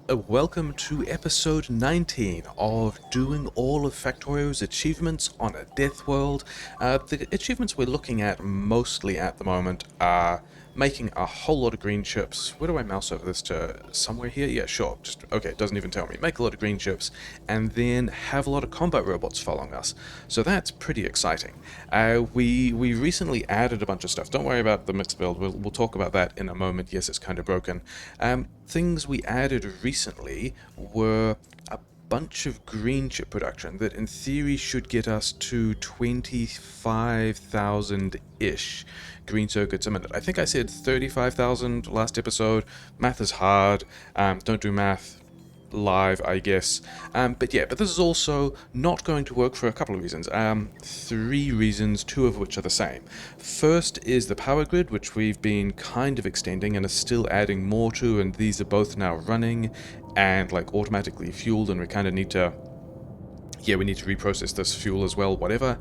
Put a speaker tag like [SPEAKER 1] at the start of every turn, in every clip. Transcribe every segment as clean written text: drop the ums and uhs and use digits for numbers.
[SPEAKER 1] Welcome to episode 19 of doing all of Factorio's achievements on a Deathworld. The achievements we're looking at mostly at the moment are making a whole lot of green chips. Where do I mouse over this to? Somewhere here? Yeah, sure. Just, okay, it doesn't even tell me. Make a lot of green chips, and then have a lot of combat robots following us. So that's pretty exciting. We recently added a bunch of stuff. Don't worry about the mixed build. We'll talk about that in a moment. Yes, it's kind of broken. Things we added recently were a bunch of green chip production that in theory should get us to 25,000-ish green circuits a minute. I think I said 35,000 last episode. Math is hard. Don't do math live, I guess. But this is also not going to work for a couple of reasons. 3 reasons, 2 of which are the same. First is the power grid, which we've been kind of extending and are still adding more to, and these are both now running and like automatically fueled, and we kind of need to we need to reprocess this fuel as well, whatever.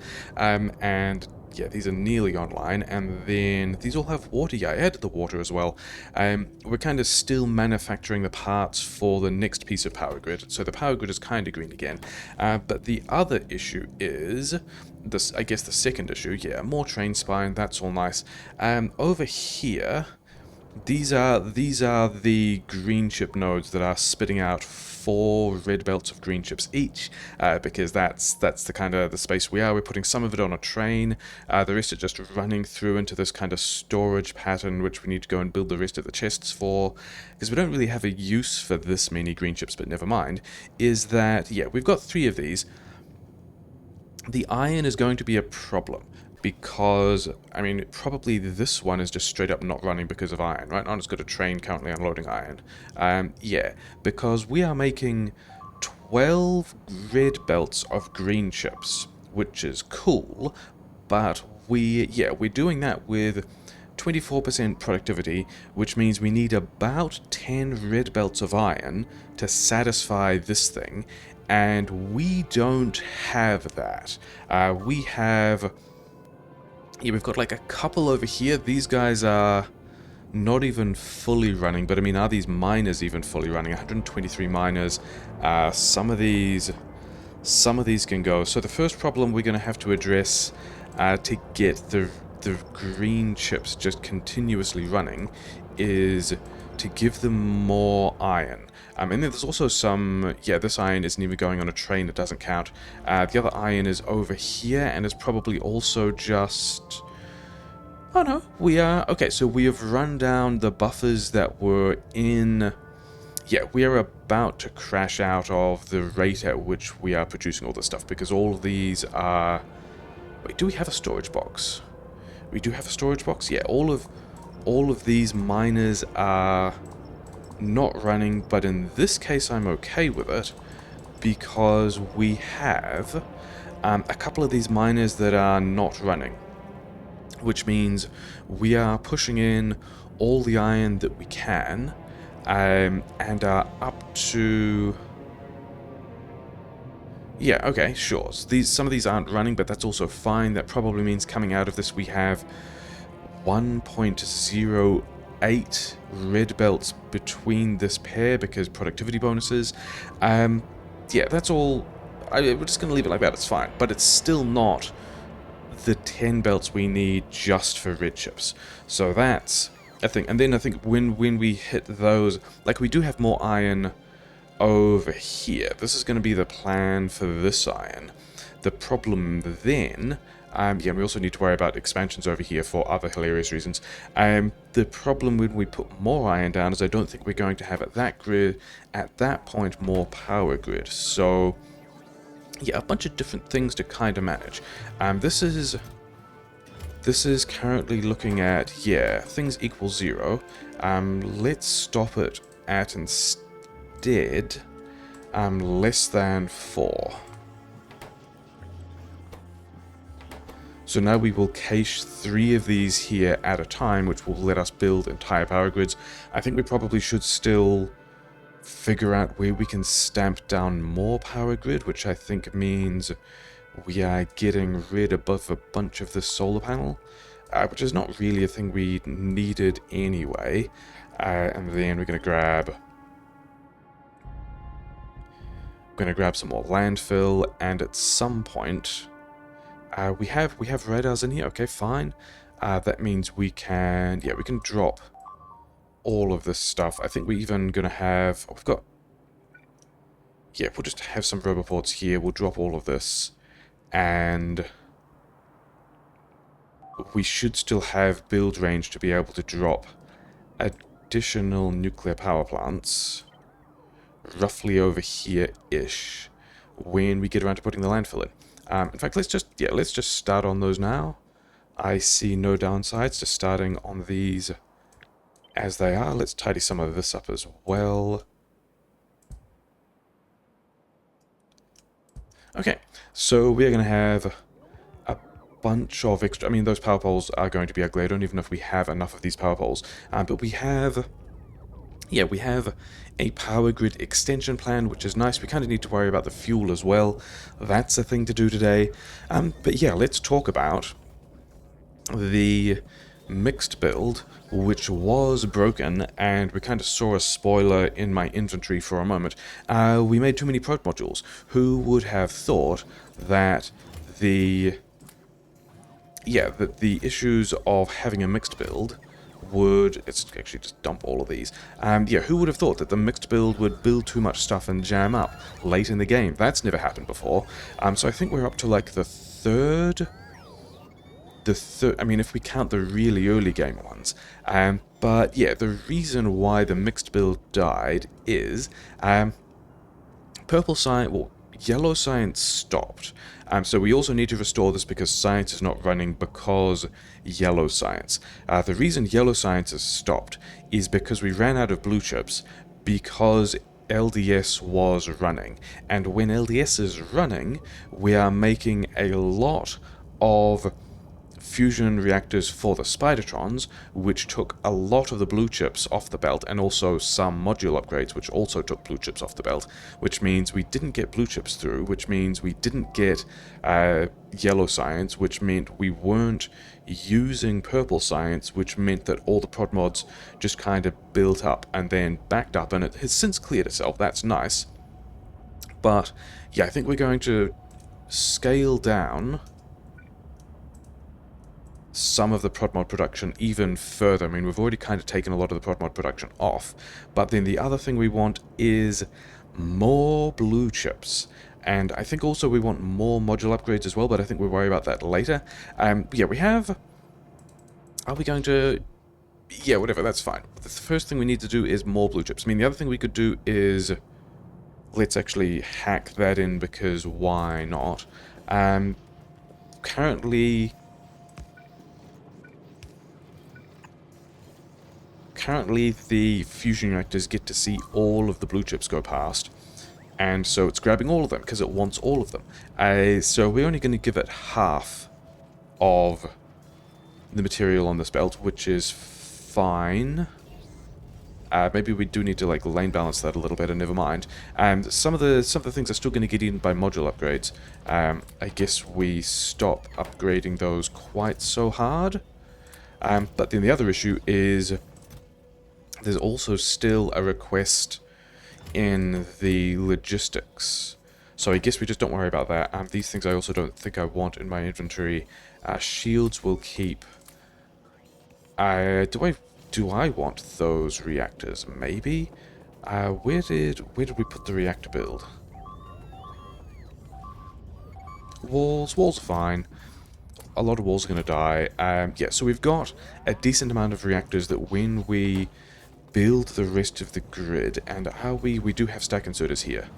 [SPEAKER 1] These are nearly online, and then these all have water. Yeah, I added the water as well. We're kind of still manufacturing the parts for the next piece of power grid, so the power grid is kind of green again. But the other issue is this, I guess the second issue, more train spine, that's all nice. Over here, these are the green chip nodes that are spitting out 4 red belts of green chips each, because that's the kind of the space we are. We're putting some of it on a train, the rest are just running through into this kind of storage pattern, which we need to go and build the rest of the chests for, because we don't really have a use for this many green chips, but never mind. Is that, we've got 3 of these. The iron is going to be a problem, because, I mean, probably this one is just straight up not running because of iron. Right now it's got a train currently unloading iron. Because we are making 12 red belts of green chips, which is cool, but we're doing that with 24% productivity, which means we need about 10 red belts of iron to satisfy this thing, and we don't have that. We've got like a couple over here. These guys are not even fully running, but I mean, are these miners even fully running? 123 miners. Some of these can go. So the first problem we're going to have to address to get the green chips just continuously running is to give them more iron. And then there's also some, this iron isn't even going on a train, it doesn't count. The other iron is over here, and is probably also just... Oh no, okay, so we have run down the buffers that were in... we are about to crash out of the rate at which we are producing all this stuff, because all of these are... Wait, do we have a storage box? We do have a storage box? Yeah, all of these miners are not running, but in this case I'm okay with it, because we have a couple of these miners that are not running, which means we are pushing in all the iron that we can, and are up to... okay, sure. So some of these aren't running, but that's also fine. That probably means coming out of this we have 1.08 red belts between this pair because productivity bonuses. That's all. We're just going to leave it like that, it's fine. But it's still not the 10 belts we need just for red chips. So that's a thing. And then I think when we hit those, like we do have more iron over here. This is going to be the plan for this iron. The problem then... we also need to worry about expansions over here for other hilarious reasons. The problem when we put more iron down is I don't think we're going to have at that point, more power grid. So, a bunch of different things to kind of manage. This is currently looking at, things equal 0. Let's stop it at instead less than 4. So now we will cache 3 of these here at a time, which will let us build entire power grids. I think we probably should still figure out where we can stamp down more power grid, which I think means we are getting rid of a bunch of this solar panel, which is not really a thing we needed anyway. And then we're going to grab Going to grab some more landfill, and at some point, we have radars in here. Okay, fine. That means we can, yeah, we can drop all of this stuff. I think we're even going to have, we've got, yeah, we'll just have some roboports here. We'll drop all of this, and we should still have build range to be able to drop additional nuclear power plants roughly over here-ish when we get around to putting the landfill in. In fact, let's just start on those now. I see no downsides to starting on these as they are. Let's tidy some of this up as well. Okay, so we're going to have a bunch of extra... I mean, those power poles are going to be ugly. I don't even know if we have enough of these power poles. But we have... yeah, we have a power grid extension plan, which is nice. We kind of need to worry about the fuel as well. That's a thing to do today. But yeah, let's talk about the mixed build, which was broken, and we kind of saw a spoiler in my inventory for a moment. We made too many prot modules. Who would have thought that the issues of having a mixed build would... let's actually just dump all of these. Yeah, who would have thought that the mixed build would build too much stuff and jam up late in the game? That's never happened before. So I think we're up to like the third... I mean, if we count the really early game ones. But yeah, the reason why the mixed build died is yellow science stopped. So we also need to restore this because science is not running because yellow science. The reason yellow science has stopped is because we ran out of blue chips because LDS was running. And when LDS is running, we are making a lot of fusion reactors for the Spidertrons, which took a lot of the blue chips off the belt, and also some module upgrades, which also took blue chips off the belt, which means we didn't get blue chips through, which means we didn't get yellow science, which meant we weren't using purple science, which meant that all the prod mods just kind of built up and then backed up, and it has since cleared itself. That's nice. But yeah, I think we're going to scale down some of the prod mod production even further. I mean, we've already kind of taken a lot of the prod mod production off, but then the other thing we want is more blue chips. And I think also we want more module upgrades as well, but I think we'll worry about that later. Yeah, we have... are we going to... yeah, whatever, that's fine. The first thing we need to do is more blue chips. I mean, the other thing we could do is... let's actually hack that in, because why not? Currently, the fusion reactors get to see all of the blue chips go past, and so it's grabbing all of them because it wants all of them. So we're only going to give it half of the material on this belt, which is fine. Maybe we do need to like lane balance that a little bit, and never mind. Some of the things are still going to get eaten by module upgrades. I guess we stop upgrading those quite so hard. But then the other issue is there's also still a request in the logistics. So I guess we just don't worry about that. These things I also don't think I want in my inventory. Shields will keep. Do I want those reactors? Maybe. Where did we put the reactor build? Walls are fine. A lot of walls are going to die. Yeah, so we've got a decent amount of reactors that when we build the rest of the grid, and we do have stack inserters here.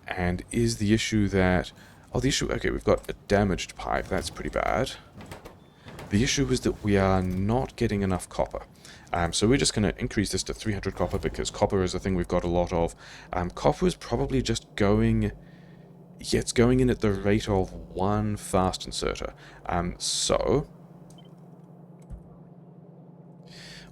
[SPEAKER 1] And is the issue that... oh, the issue... okay, we've got a damaged pipe. That's pretty bad. The issue is that we are not getting enough copper. So we're just going to increase this to 300 copper, because copper is a thing we've got a lot of. Copper is probably just going... yeah, it's going in at the rate of one fast inserter. So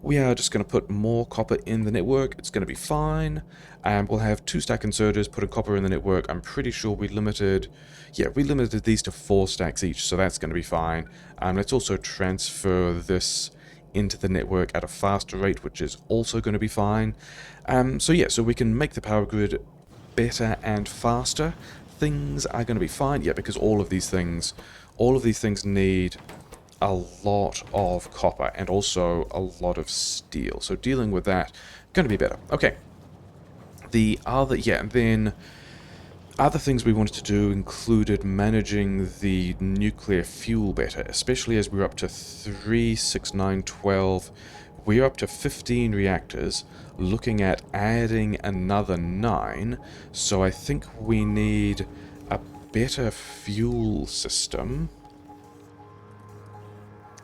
[SPEAKER 1] we are just going to put more copper in the network. It's going to be fine. We'll have 2 stack inserters, putting copper in the network. I'm pretty sure we limited these to 4 stacks each, so that's going to be fine. Let's also transfer this into the network at a faster rate, which is also going to be fine. So yeah, so we can make the power grid better and faster, things are going to be fine. Yeah, because all of these things need a lot of copper and also a lot of steel. So dealing with that, going to be better. Okay. The other, yeah, and then other things we wanted to do included managing the nuclear fuel better, especially as we're up to 3, 6, 9, 12. We're up to 15 reactors, looking at adding another 9, so I think we need a better fuel system.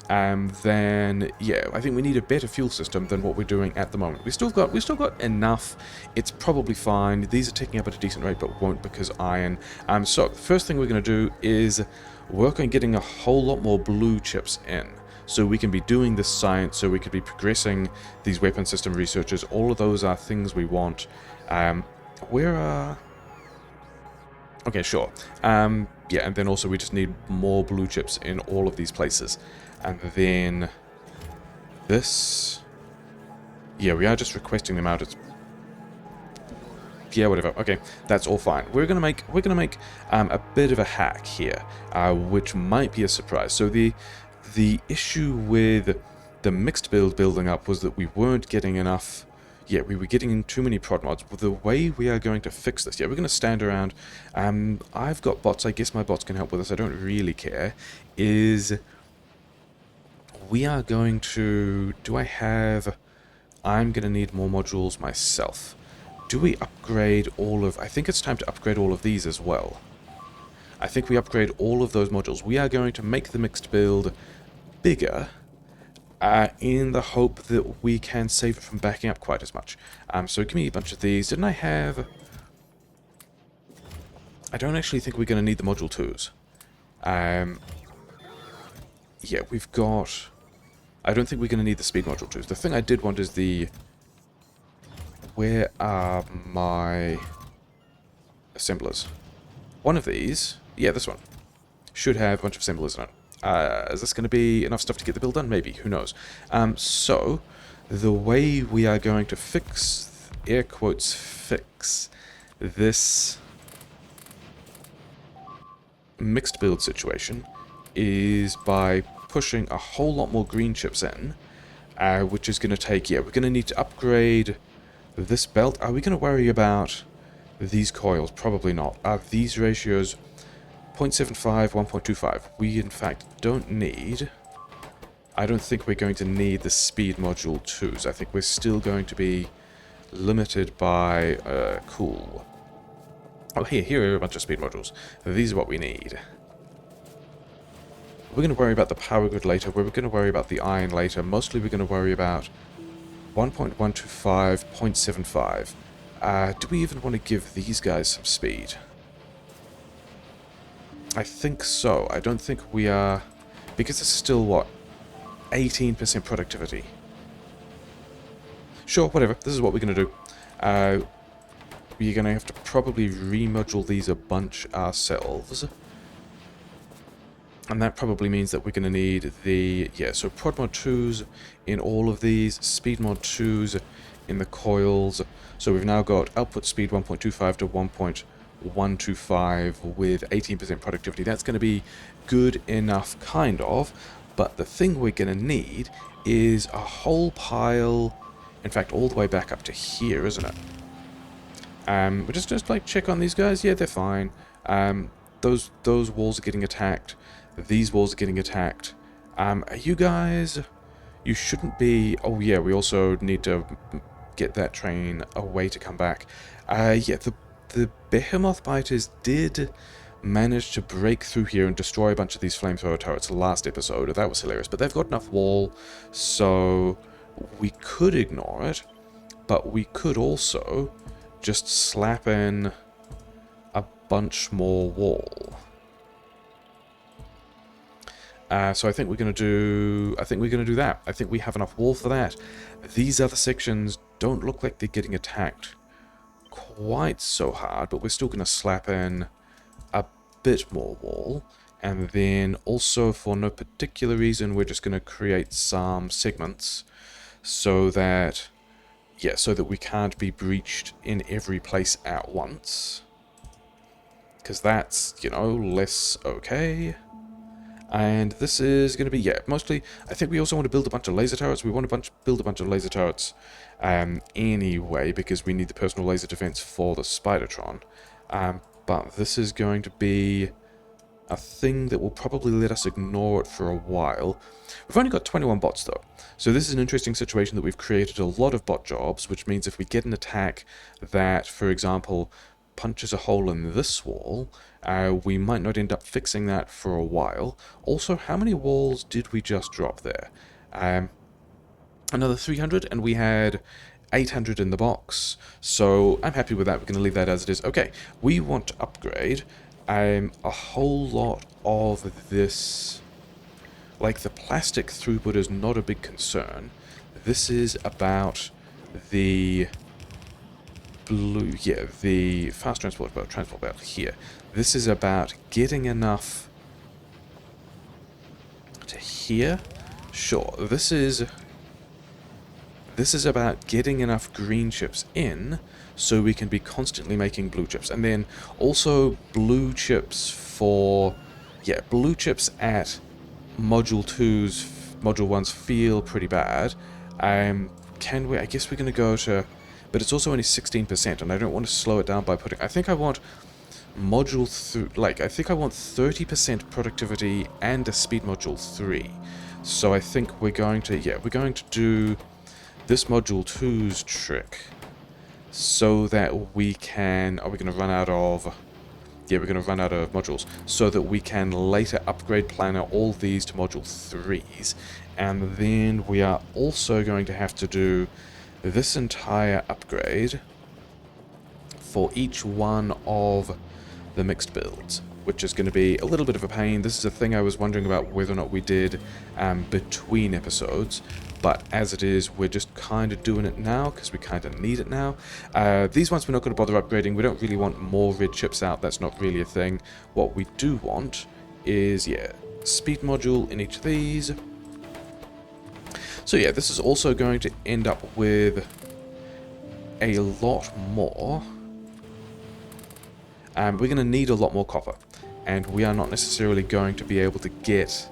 [SPEAKER 1] Then yeah, I think we need a better fuel system than what we're doing at the moment. We've still got enough. It's probably fine. These are ticking up at a decent rate, but won't because iron. So the first thing we're going to do is work on getting a whole lot more blue chips in, so we can be doing this science, so we could be progressing these weapon system researchers. All of those are things we want. Where are... Okay, sure. Yeah, and then also we just need more blue chips in all of these places. And then this... Yeah, we are just requesting them out. It's... Yeah, whatever. Okay, that's all fine. We're gonna make a bit of a hack here, which might be a surprise. So the issue with the mixed build building up was that we weren't getting enough. Yeah, we were getting too many prod mods. The way we are going to fix this, yeah, we're going to stand around. I've got bots. I guess my bots can help with this. I don't really care. Is we are going to... Do I have... I'm going to need more modules myself. Do we upgrade all of... I think it's time to upgrade all of these as well. I think we upgrade all of those modules. We are going to make the mixed build bigger, in the hope that we can save it from backing up quite as much. So give me a bunch of these. Didn't I have... I don't actually think we're going to need the module 2s. Yeah, we've got... I don't think we're going to need the speed module 2s. The thing I did want is the... Where are my assemblers? One of these... Yeah, this one. Should have a bunch of assemblers in it. Is this going to be enough stuff to get the build done? Maybe. Who knows? So, the way we are going to fix, air quotes, fix this mixed build situation is by pushing a whole lot more green chips in, which is going to take, yeah, we're going to need to upgrade this belt. Are we going to worry about these coils? Probably not. Are these ratios 0.75, 1.25? We, in fact, don't need... I don't think we're going to need the speed module 2s. I think we're still going to be limited by... cool. Oh, here are a bunch of speed modules. These are what we need. We're going to worry about the power grid later. We're going to worry about the iron later. Mostly we're going to worry about 1.125, 0.75. Do we even want to give these guys some speed? I think so. I don't think we are... Because this is still, what, 18% productivity. Sure, whatever. This is what we're going to do. We're going to have to probably remodule these a bunch ourselves. And that probably means that we're going to need the... Yeah, so prod mod 2s in all of these, speed mod 2s in the coils. So we've now got output speed 1.25 to 1.125 with 18% productivity. That's going to be good enough, kind of. But the thing we're going to need is a whole pile... In fact, all the way back up to here, isn't it? We're just like check on these guys. Yeah, they're fine. Those walls are getting attacked. These walls are getting attacked. Are you guys... You shouldn't be... Oh yeah, we also need to get that train away to come back. Yeah, the behemoth biters did manage to break through here and destroy a bunch of these flamethrower turrets last episode. That was hilarious. But they've got enough wall, so we could ignore it. But we could also just slap in a bunch more wall. So I think we're going to do... I think we're going to do that. I think we have enough wall for that. These other sections don't look like they're getting attacked quite so hard, but we're still going to slap in a bit more wall. And then also, for no particular reason, we're just going to create some segments so that... yeah, so that we can't be breached in every place at once. Because that's, you know, less okay. And this is going to be, yeah, mostly, I think we also want to build a bunch of laser turrets. We want to build a bunch of laser turrets anyway, because we need the personal laser defense for the Spidertron. But this is going to be a thing that will probably let us ignore it for a while. We've only got 21 bots though, so this is an interesting situation that we've created a lot of bot jobs, which means if we get an attack that, for example, punches a hole in this wall, we might not end up fixing that for a while. Also, how many walls did we just drop there? Another 300, and we had 800 in the box, so I'm happy with that. We're going to leave that as it is. Okay, we want to upgrade a whole lot of this. Like, the plastic throughput is not a big concern. This is about the blue, yeah, the fast transport belt here. This is about getting enough to here. Sure, this is about getting enough green chips in so we can be constantly making blue chips. And then also blue chips for, yeah, blue chips at Module 2's, Module 1's feel pretty bad. Can we, I guess we're going to go to, but it's also only 16%, and I don't want to slow it down by putting, I think I want Module 3, like, I think I want 30% productivity and a speed Module 3. So I think we're going to, yeah, we're going to do this Module 2's trick so that we can, are we going to run out of, yeah, we're going to run out of modules, so that we can later upgrade planner all these to Module 3s, and then we are also going to have to do this entire upgrade for each one of the mixed builds, which is going to be a little bit of a pain. This is a thing I was wondering about whether or not we did between episodes, but as it is, we're just kind of doing it now because we kind of need it now. These ones we're not going to bother upgrading. We don't really want more red chips out. That's not really a thing. What we do want is, yeah, speed module in each of these. So yeah, this is also going to end up with a lot more. We're going to need a lot more copper, and we are not necessarily going to be able to get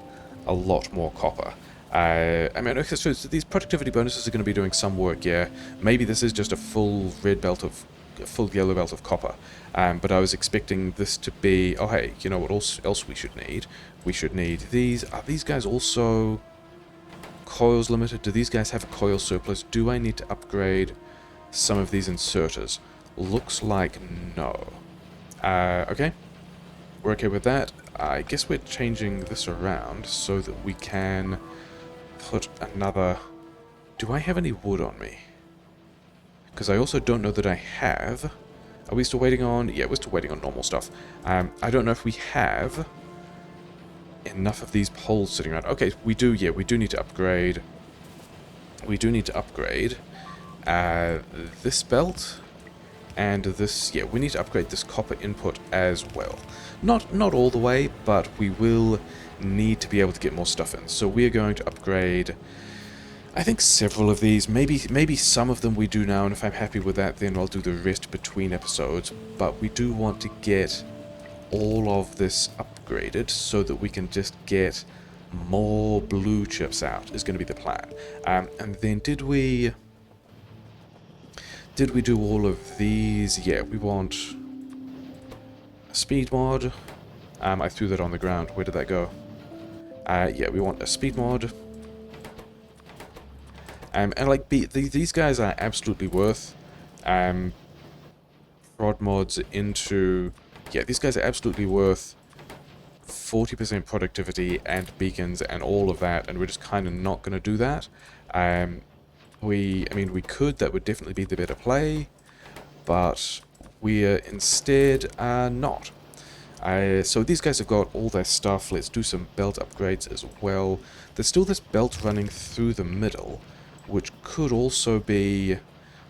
[SPEAKER 1] a lot more copper. I mean, okay, so these productivity bonuses are going to be doing some work, yeah. Maybe this is just a full full yellow belt of copper. But I was expecting this to be, oh hey, you know what else we should need? We should need these. Are these guys also coils limited? Do these guys have a coil surplus? Do I need to upgrade some of these inserters? Looks like no. Okay, we're okay with that. I guess we're changing this around so that we can put another... Do I have any wood on me? Because I also don't know that I have... Are we still waiting on... Yeah, we're still waiting on normal stuff. I don't know if we have enough of these poles sitting around. Okay, we do, yeah, we do need to upgrade. We do need to upgrade this belt. And this, yeah, we need to upgrade this copper input as well. Not all the way, but we will need to be able to get more stuff in. So we are going to upgrade, I think, several of these. Maybe some of them we do now, and if I'm happy with that, then I'll do the rest between episodes. But we do want to get all of this upgraded so that we can just get more blue chips out, is going to be the plan. And then did we do all of these? Yeah, we want a speed mod. I threw that on the ground. Where did that go? Yeah, we want a speed mod. And like these guys are absolutely worth prod mods into... Yeah, these guys are absolutely worth 40% productivity and beacons and all of that, and we're just kind of not going to do that. I mean, we could, that would definitely be the better play, but we're instead not. So these guys have got all their stuff. Let's do some belt upgrades as well. There's still this belt running through the middle, which could also be,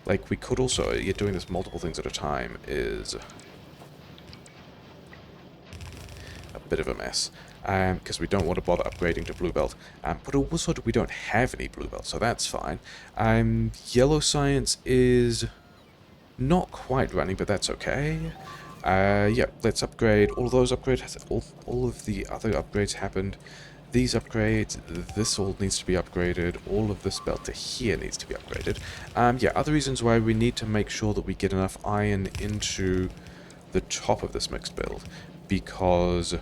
[SPEAKER 1] like, we could also, you're doing this multiple things at a time, is a bit of a mess. because we don't want to bother upgrading to blue belt. But also we don't have any blue belt, so that's fine. Yellow science is not quite running, but that's okay. Yeah, let's upgrade. All of those upgrades, all of the other upgrades happened. These upgrades, this all needs to be upgraded. All of this belt to here needs to be upgraded. Yeah, other reasons why we need to make sure that we get enough iron into the top of this mixed build, because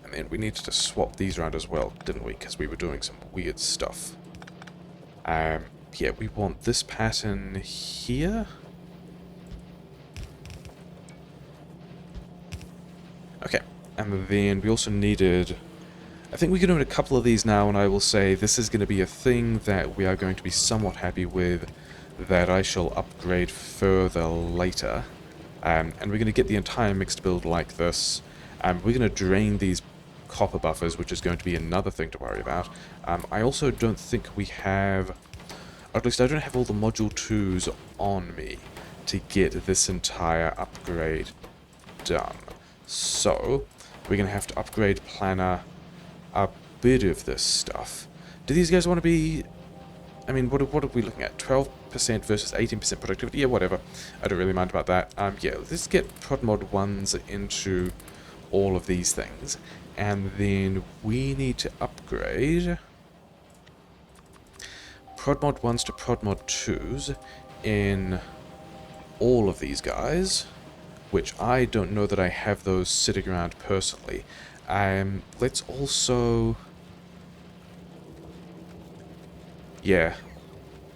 [SPEAKER 1] I mean, we needed to swap these around as well, didn't we? Because we were doing some weird stuff. Yeah, we want this pattern here. Okay, and then we also needed... I think we can do a couple of these now, and I will say this is going to be a thing that we are going to be somewhat happy with, that I shall upgrade further later. And we're going to get the entire mixed build like this. We're going to drain these copper buffers, which is going to be another thing to worry about. I also don't think we have... Or at least I don't have all the Module 2s on me to get this entire upgrade done. So, we're going to have to upgrade Planner a bit of this stuff. Do these guys want to be... I mean, what are we looking at? 12% versus 18% productivity? Yeah, whatever. I don't really mind about that. Yeah, let's get Prod Mod 1s into all of these things. And then we need to upgrade Prod Mod 1s to Prod Mod 2s in all of these guys, which I don't know that I have those sitting around personally. Let's also... Yeah,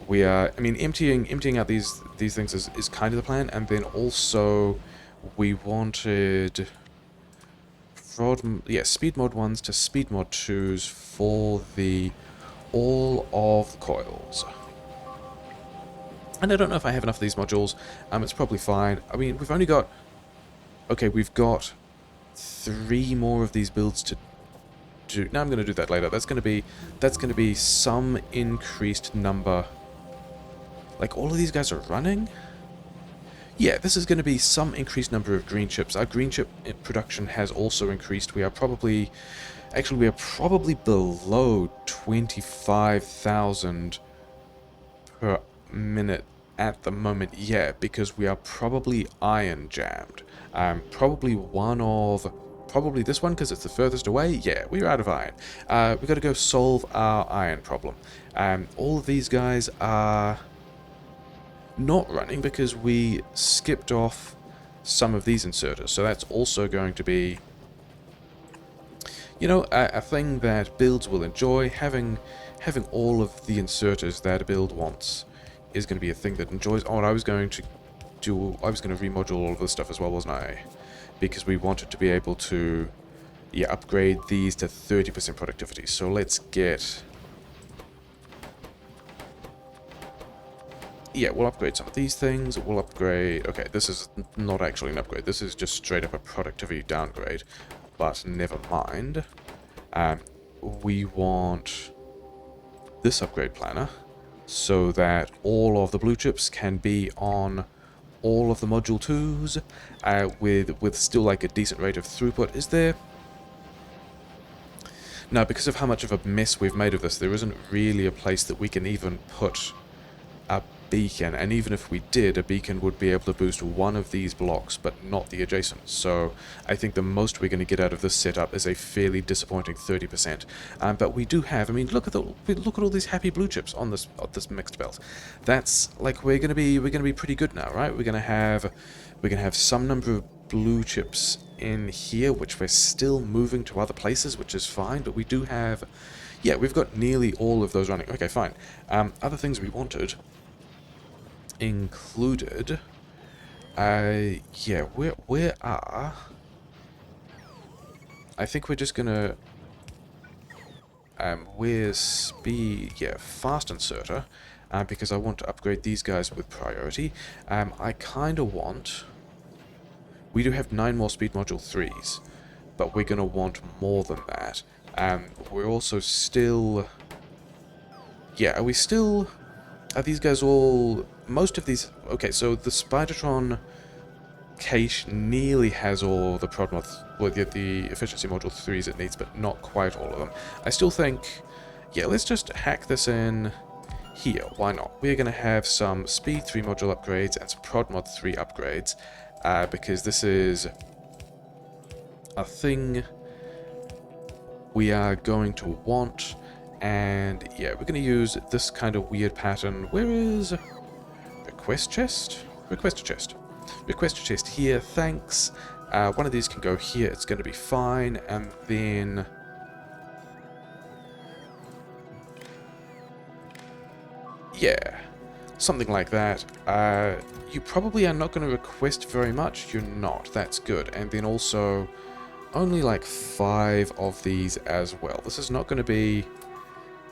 [SPEAKER 1] we are... I mean, emptying out these things is kind of the plan, and then also we wanted... Speed Mod 1s to Speed Mod 2s for the... all of the coils. And I don't know if I have enough of these modules. It's probably fine. I mean, we've only got... Okay, we've got 3 more of these builds to do. No, I'm going to do that later. That's going to be some increased number. Like, all of these guys are running? Yeah, this is going to be some increased number of green chips. Our green chip production has also increased. We are probably... Actually, we are probably below 25,000 per minute at the moment, yeah, because we are probably iron jammed. Probably this one, because it's the furthest away. Yeah, we're out of iron. We've got to go solve our iron problem. All of these guys are not running because we skipped off some of these inserters, so that's also going to be, you know, a thing that builds will enjoy. Having all of the inserters that a build wants is going to be a thing that enjoys. Oh, and I was going to remodule all of this stuff as well, wasn't I? Because we wanted to be able to, yeah, upgrade these to 30% productivity. So let's get... Yeah, we'll upgrade some of these things. We'll upgrade... Okay, this is not actually an upgrade. This is just straight up a productivity downgrade. But never mind. We want this upgrade planner so that all of the blue chips can be on all of the module 2s with still like a decent rate of throughput. Is there... No, because of how much of a mess we've made of this, there isn't really a place that we can even put a beacon, and even if we did, a beacon would be able to boost one of these blocks, but not the adjacent. So I think the most we're going to get out of this setup is a fairly disappointing 30%. But we do have, I mean, look at all these happy blue chips on this mixed belt. That's like we're going to be pretty good now, right? We're going to have some number of blue chips in here, which we're still moving to other places, which is fine. But we do have, yeah, we've got nearly all of those running. Okay, fine. Other things we wanted included, yeah, where are... I think we're just gonna, where's speed, yeah, fast inserter, because I want to upgrade these guys with priority. I kind of want, we do have 9 more speed module 3s, but we're gonna want more than that. We're also still, yeah, are we still... Are these guys all... Most of these... Okay, so the Spidertron cache nearly has all the prod mods, well, the efficiency module 3s it needs, but not quite all of them. I still think, yeah, let's just hack this in here. Why not? We're going to have some speed 3 module upgrades and some prod mod 3 upgrades, because this is a thing we are going to want. And yeah, we're going to use this kind of weird pattern. Where is request chest? Request chest. Request chest here, thanks. One of these can go here, it's going to be fine. And then yeah, something like that. You probably are not going to request very much. You're not. That's good. And then also only like 5 of these as well. This is not going to be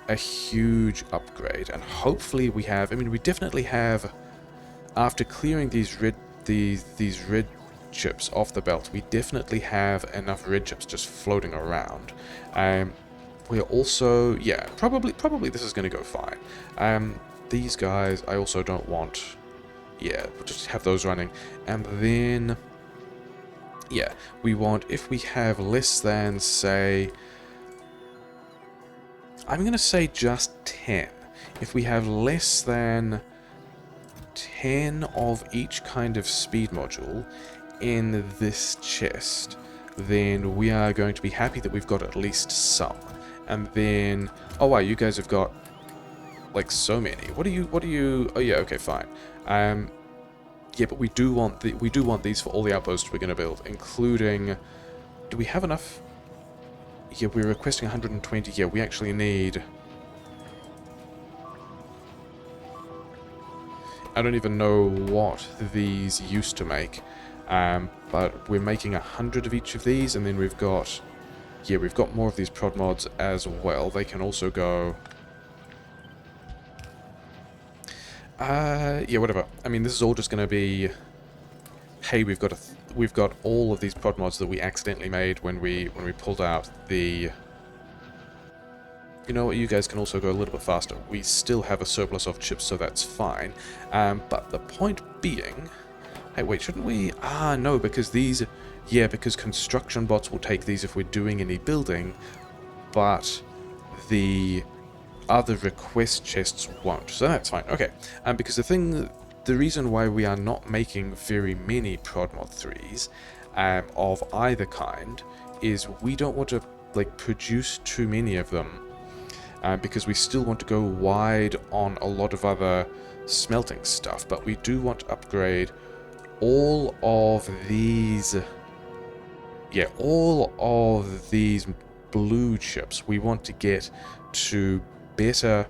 [SPEAKER 1] a huge upgrade, and hopefully we have, I mean, we definitely have, after clearing these red chips off the belt, we definitely have enough red chips just floating around. We're also, yeah, probably this is going to go fine. These guys I also don't want. Yeah, we'll just have those running. And then yeah, we want, if we have less than, say, I'm going to say just 10. If we have less than 10 of each kind of speed module in this chest, then we are going to be happy that we've got at least some. And then, oh wow, you guys have got like so many. What do you, oh yeah, okay, fine. Yeah, but we do want these for all the outposts we're going to build, including, do we have enough? Yeah, we're requesting 120. Yeah, we actually need, I don't even know what these used to make, but we're making 100 of each of these, and then we've got, yeah, we've got more of these prod mods as well. They can also go, yeah, whatever. I mean, this is all just going to be, hey, we've got all of these prod mods that we accidentally made when we pulled out the, you know what, you guys can also go a little bit faster. We still have a surplus of chips, so that's fine. But the point being, hey, wait, shouldn't we? Ah, no, because these, yeah, because construction bots will take these if we're doing any building, but the other request chests won't, so that's fine. Okay, because the reason why we are not making very many prod mod 3s of either kind is we don't want to like produce too many of them, because we still want to go wide on a lot of other smelting stuff, but we do want to upgrade all of these, yeah, all of these blue chips. We want to get to better,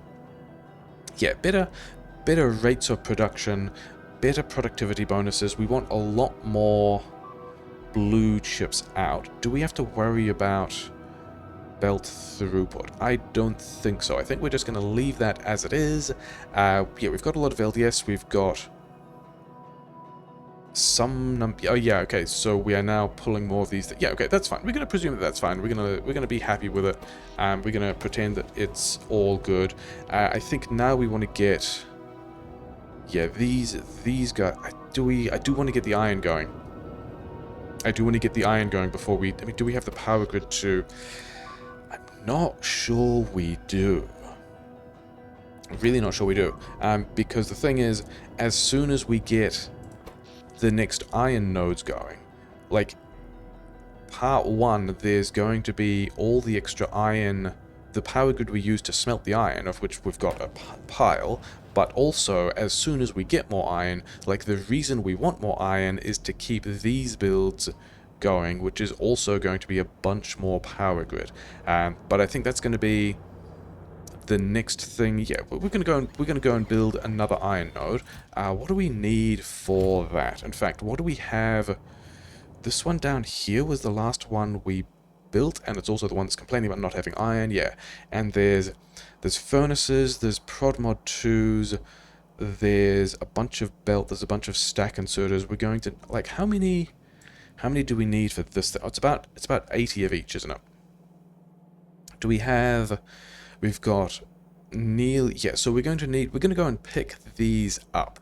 [SPEAKER 1] yeah, better rates of production, better productivity bonuses. We want a lot more blue chips out. Do we have to worry about belt throughput? I don't think so. I think we're just going to leave that as it is. Yeah, we've got a lot of LDS. We've got some oh yeah, okay, so we are now pulling more of these. Yeah, okay, that's fine. We're going to presume that that's fine. We're going to be happy with it. We're going to pretend that it's all good. I think now we want to get, yeah, these guys. I do want to get the iron going. I do want to get the iron going before we, I mean, do we have the power grid to, I'm not sure we do. I'm really not sure we do. Because the thing is, as soon as we get the next iron nodes going, like part 1, there's going to be all the extra iron, the power grid we use to smelt the iron, of which we've got a pile, but also as soon as we get more iron, like the reason we want more iron is to keep these builds going, which is also going to be a bunch more power grid. But I think that's going to be the next thing. Yeah, we're going to go and build another iron node. What do we need for that? In fact, what do we have? This one down here was the last one we built, and it's also the one that's complaining about not having iron. Yeah, and there's furnaces, there's prod mod 2s, there's a bunch of belt, there's a bunch of stack inserters. We're going to, like, how many do we need for this thing? Oh, it's about 80 of each, isn't it? Do we have, we've got nearly, yeah, so we're going to go and pick these up,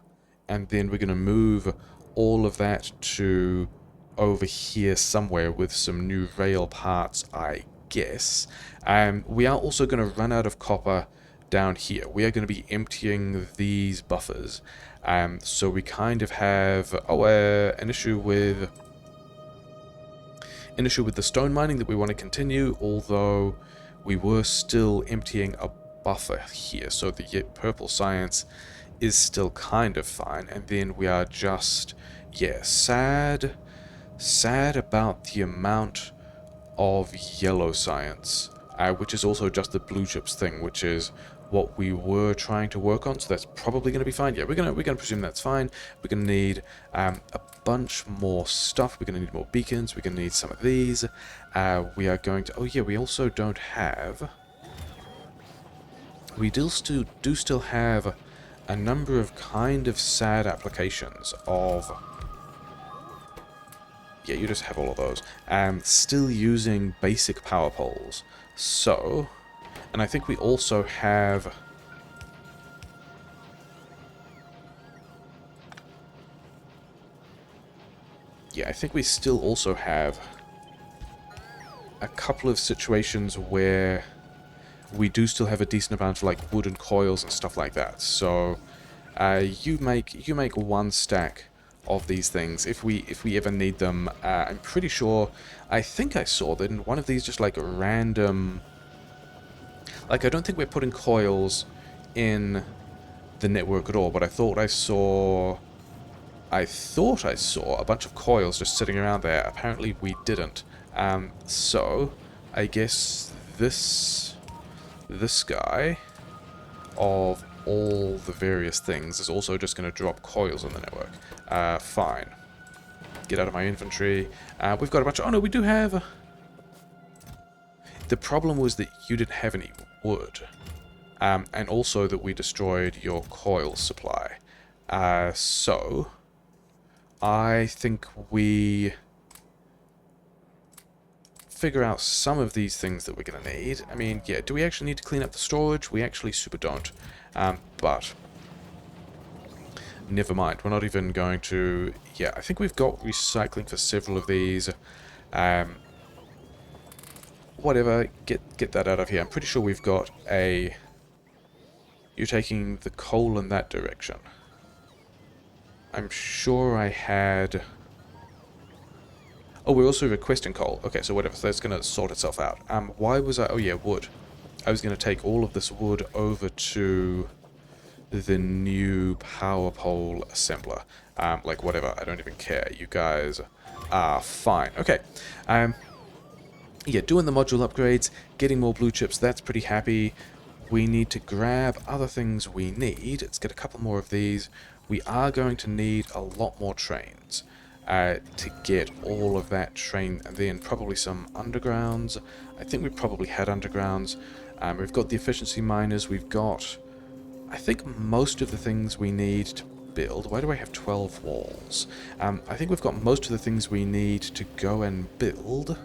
[SPEAKER 1] and then we're going to move all of that to over here somewhere with some new rail parts, I guess. We are also going to run out of copper down here. We are going to be emptying these buffers. So we kind of have an issue with the stone mining that we want to continue, although we were still emptying a buffer here, so the purple science is still kind of fine. And then we are just, yeah, sad about the amount of yellow science, which is also just the blue chips thing, which is what we were trying to work on. So that's probably going to be fine. Yeah, we're gonna presume that's fine. We're gonna need a bunch more stuff. We're gonna need more beacons. We're gonna need some of these. We are going to. Oh yeah, we also don't have. We do still have a number of kind of sad applications of. Yeah, you just have all of those. Still using basic power poles. So, and I think we also have. Yeah, I think we still also have a couple of situations where we do still have a decent amount of like wooden coils and stuff like that. So, you make one stack of these things if we ever need them. I'm pretty sure. I think I saw that in one of these just like random. Like I don't think we're putting coils in the network at all, but I thought I saw a bunch of coils just sitting around there. Apparently we didn't. So I guess this guy of all the various things is also just going to drop coils on the network. Fine. Get out of my inventory. We've got a bunch of... Oh no, we do have... The problem was that you didn't have any wood. And also that we destroyed your coil supply. So... I think we figure out some of these things that we're going to need. I mean, yeah, do we actually need to clean up the storage? We actually super don't. But never mind. We're not even going to... Yeah, I think we've got recycling for several of these. Whatever, get that out of here. I'm pretty sure we've got a... You're taking the coal in that direction. I'm sure I had... Oh, we're also requesting coal. Okay, so whatever. So that's going to sort itself out. Why was I... Oh, yeah, wood. I was going to take all of this wood over to the new power pole assembler. Like, whatever. I don't even care. You guys are fine. Okay. Yeah, doing the module upgrades, getting more blue chips. That's pretty happy. We need to grab other things we need. Let's get a couple more of these. We are going to need a lot more trains to get all of that train, and then probably some undergrounds. I think we probably had undergrounds. We've got the efficiency miners. We've got, I think, most of the things we need to build. Why do I have 12 walls? I think we've got most of the things we need to go and build.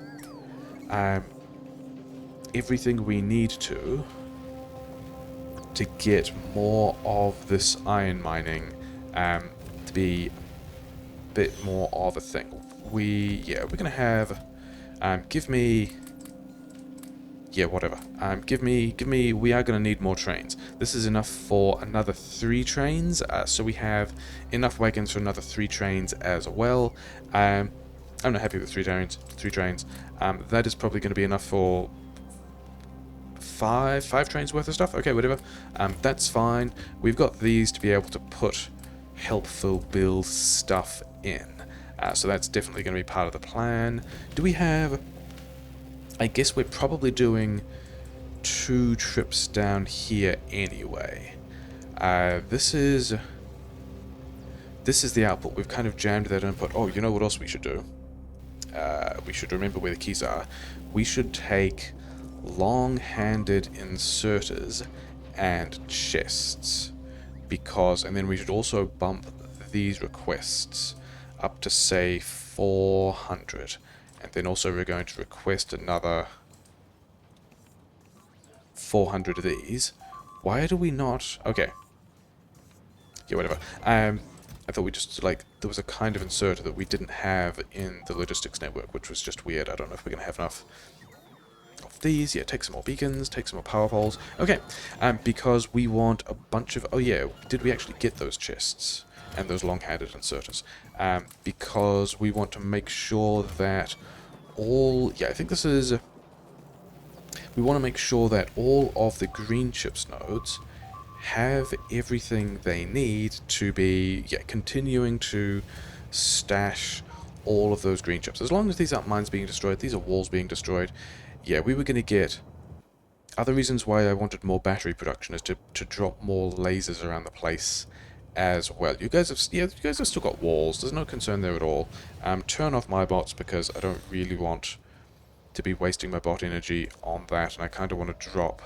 [SPEAKER 1] Everything we need to get more of this iron mining to be a bit more of a thing. We're gonna have give me whatever. Give me we are gonna need more trains. This is enough for another 3 trains, so we have enough wagons for another 3 trains as well. I'm not happy with 3 trains. That is probably going to be enough for 5 trains worth of stuff. Okay, whatever. That's fine. We've got these to be able to put helpful build stuff in. So that's definitely going to be part of the plan. Do we have... I guess we're probably doing 2 trips down here anyway. This is the output. We've kind of jammed that input. Oh, you know what else we should do? We should remember where the keys are. We should take long-handed inserters and chests, and then we should also bump these requests up to, say, 400, and then also we're going to request another 400 of these. Why do we not... Okay. Yeah, whatever. I thought we just, like, there was a kind of inserter that we didn't have in the logistics network, which was just weird. I don't know if we're going to have enough of these. Yeah, take some more beacons, take some more power poles. Okay, because we want a bunch of... Oh yeah, did we actually get those chests and those long-handed inserters? Because we want to make sure that all... Yeah, I think this is... We want to make sure that all of the green chips nodes have everything they need to be, yeah, continuing to stash all of those green chips. As long as these aren't mines being destroyed, these are walls being destroyed, yeah, we were going to get... Other reasons why I wanted more battery production is to drop more lasers around the place as well. You guys have, yeah, you guys have still got walls. There's no concern there at all. Turn off my bots because I don't really want to be wasting my bot energy on that, and I kind of want to drop...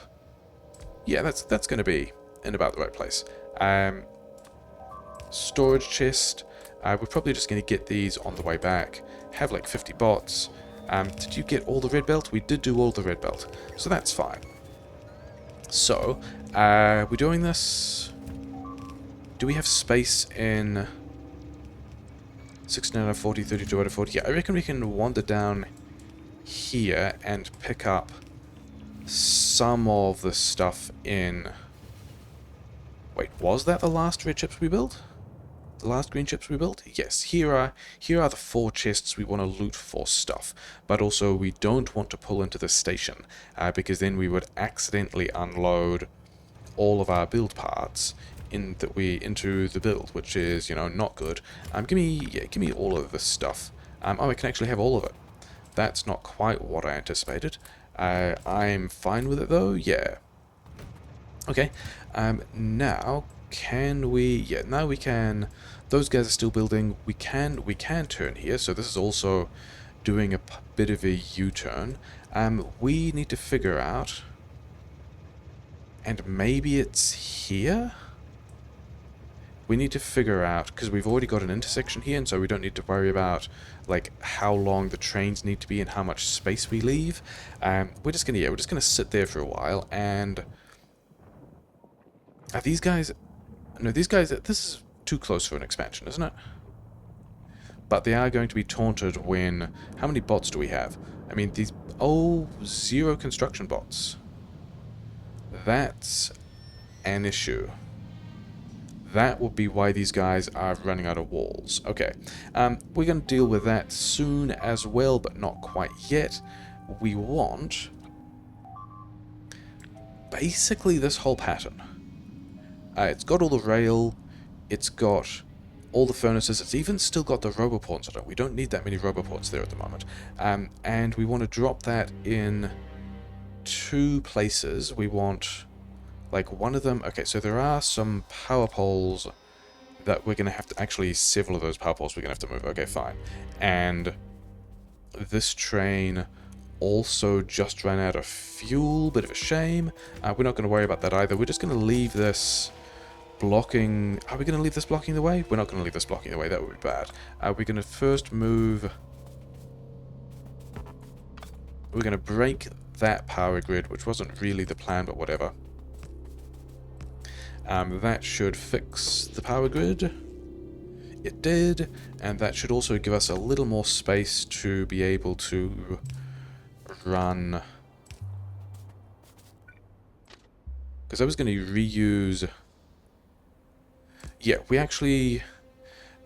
[SPEAKER 1] Yeah, that's going to be in about the right place. Storage chest. We're probably just going to get these on the way back. Have like 50 bots. Did you get all the red belt? We did do all the red belt, so that's fine. So, we're doing this... Do we have space in 16 out of 40, 32 out of 40? Yeah, I reckon we can wander down here and pick up some of the stuff in... Wait, was that the last red chips we built? The last green chips we built? Yes, here are the 4 chests we want to loot for stuff, but also we don't want to pull into the station, because then we would accidentally unload all of our build parts into the build, which is, you know, not good. Give me all of this stuff. Oh, I can actually have all of it. That's not quite what I anticipated. I'm fine with it though. Yeah. Okay. Now can we? Yeah. Now we can. Those guys are still building. We can turn here. So this is also doing a bit of a U-turn. We need to figure out. And maybe it's here? We need to figure out, because we've already got an intersection here, and so we don't need to worry about, like, how long the trains need to be and how much space we leave. We're just gonna sit there for a while, and... Are these guys... No, these guys... This is too close for an expansion, isn't it? But they are going to be taunted when... How many bots do we have? I mean, these... Oh, 0 construction bots. That's an issue. That would be why these guys are running out of walls. Okay, we're going to deal with that soon as well, but not quite yet. We want basically this whole pattern. It's got all the rail, it's got all the furnaces, it's even still got the roboports on it. We don't need that many roboports there at the moment. And we want to drop that in 2 places. We want... Like, one of them... Okay, so there are some power poles that we're going to have to... Actually, several of those power poles we're going to have to move. Okay, fine. And this train also just ran out of fuel. Bit of a shame. We're not going to worry about that either. We're just going to leave this blocking... Are we going to leave this blocking the way? We're not going to leave this blocking the way. That would be bad. We're going to first move... We're going to break that power grid, which wasn't really the plan, but whatever. That should fix the power grid. It did, and that should also give us a little more space to be able to run... Because I was going to reuse... Yeah, we actually...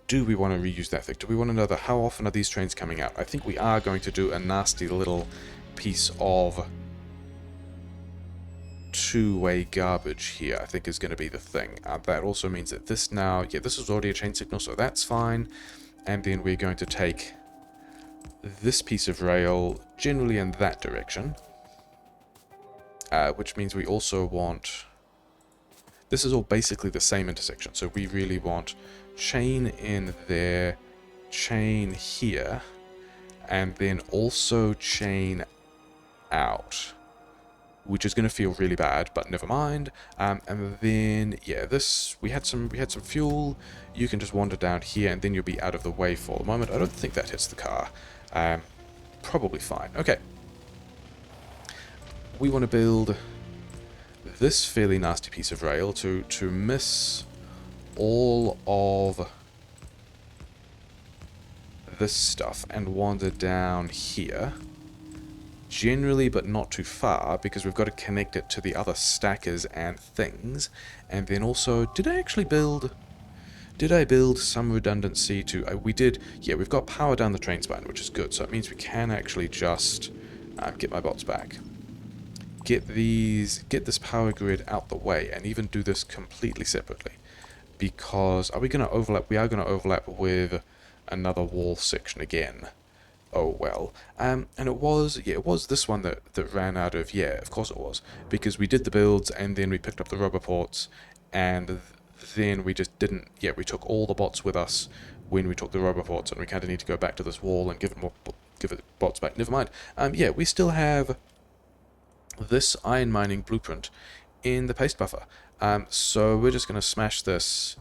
[SPEAKER 1] Do we want to reuse that thing? Do we want another... How often are these trains coming out? I think we are going to do a nasty little piece of... 2-way garbage here, I think is going to be the thing. That also means that this now... Yeah, this is already a chain signal, so that's fine. And then we're going to take this piece of rail generally in that direction. Which means we also want... This is all basically the same intersection, so we really want chain in there, chain here, and then also chain out. Which is going to feel really bad, but never mind. And then, yeah, this... We had some fuel. You can just wander down here, and then you'll be out of the way for the moment. I don't think that hits the car. Probably fine. Okay. We want to build this fairly nasty piece of rail to miss all of this stuff and wander down here. Generally, but not too far, because we've got to connect it to the other stackers and things. And then also, did I build some redundancy to... we did, yeah, we've got power down the train spine, which is good, so it means we can actually just get my bots back. Get this power grid out the way, and even do this completely separately. Because, are we going to overlap? We are going to overlap with another wall section again. Oh well. And it was this one that ran out of, yeah, of course it was. Because we did the builds, and then we picked up the rubber ports, and then we just didn't, yeah, we took all the bots with us when we took the rubber ports, and we kind of need to go back to this wall and give it bots back. Never mind. Yeah, we still have this iron mining blueprint in the paste buffer. So we're just going to smash this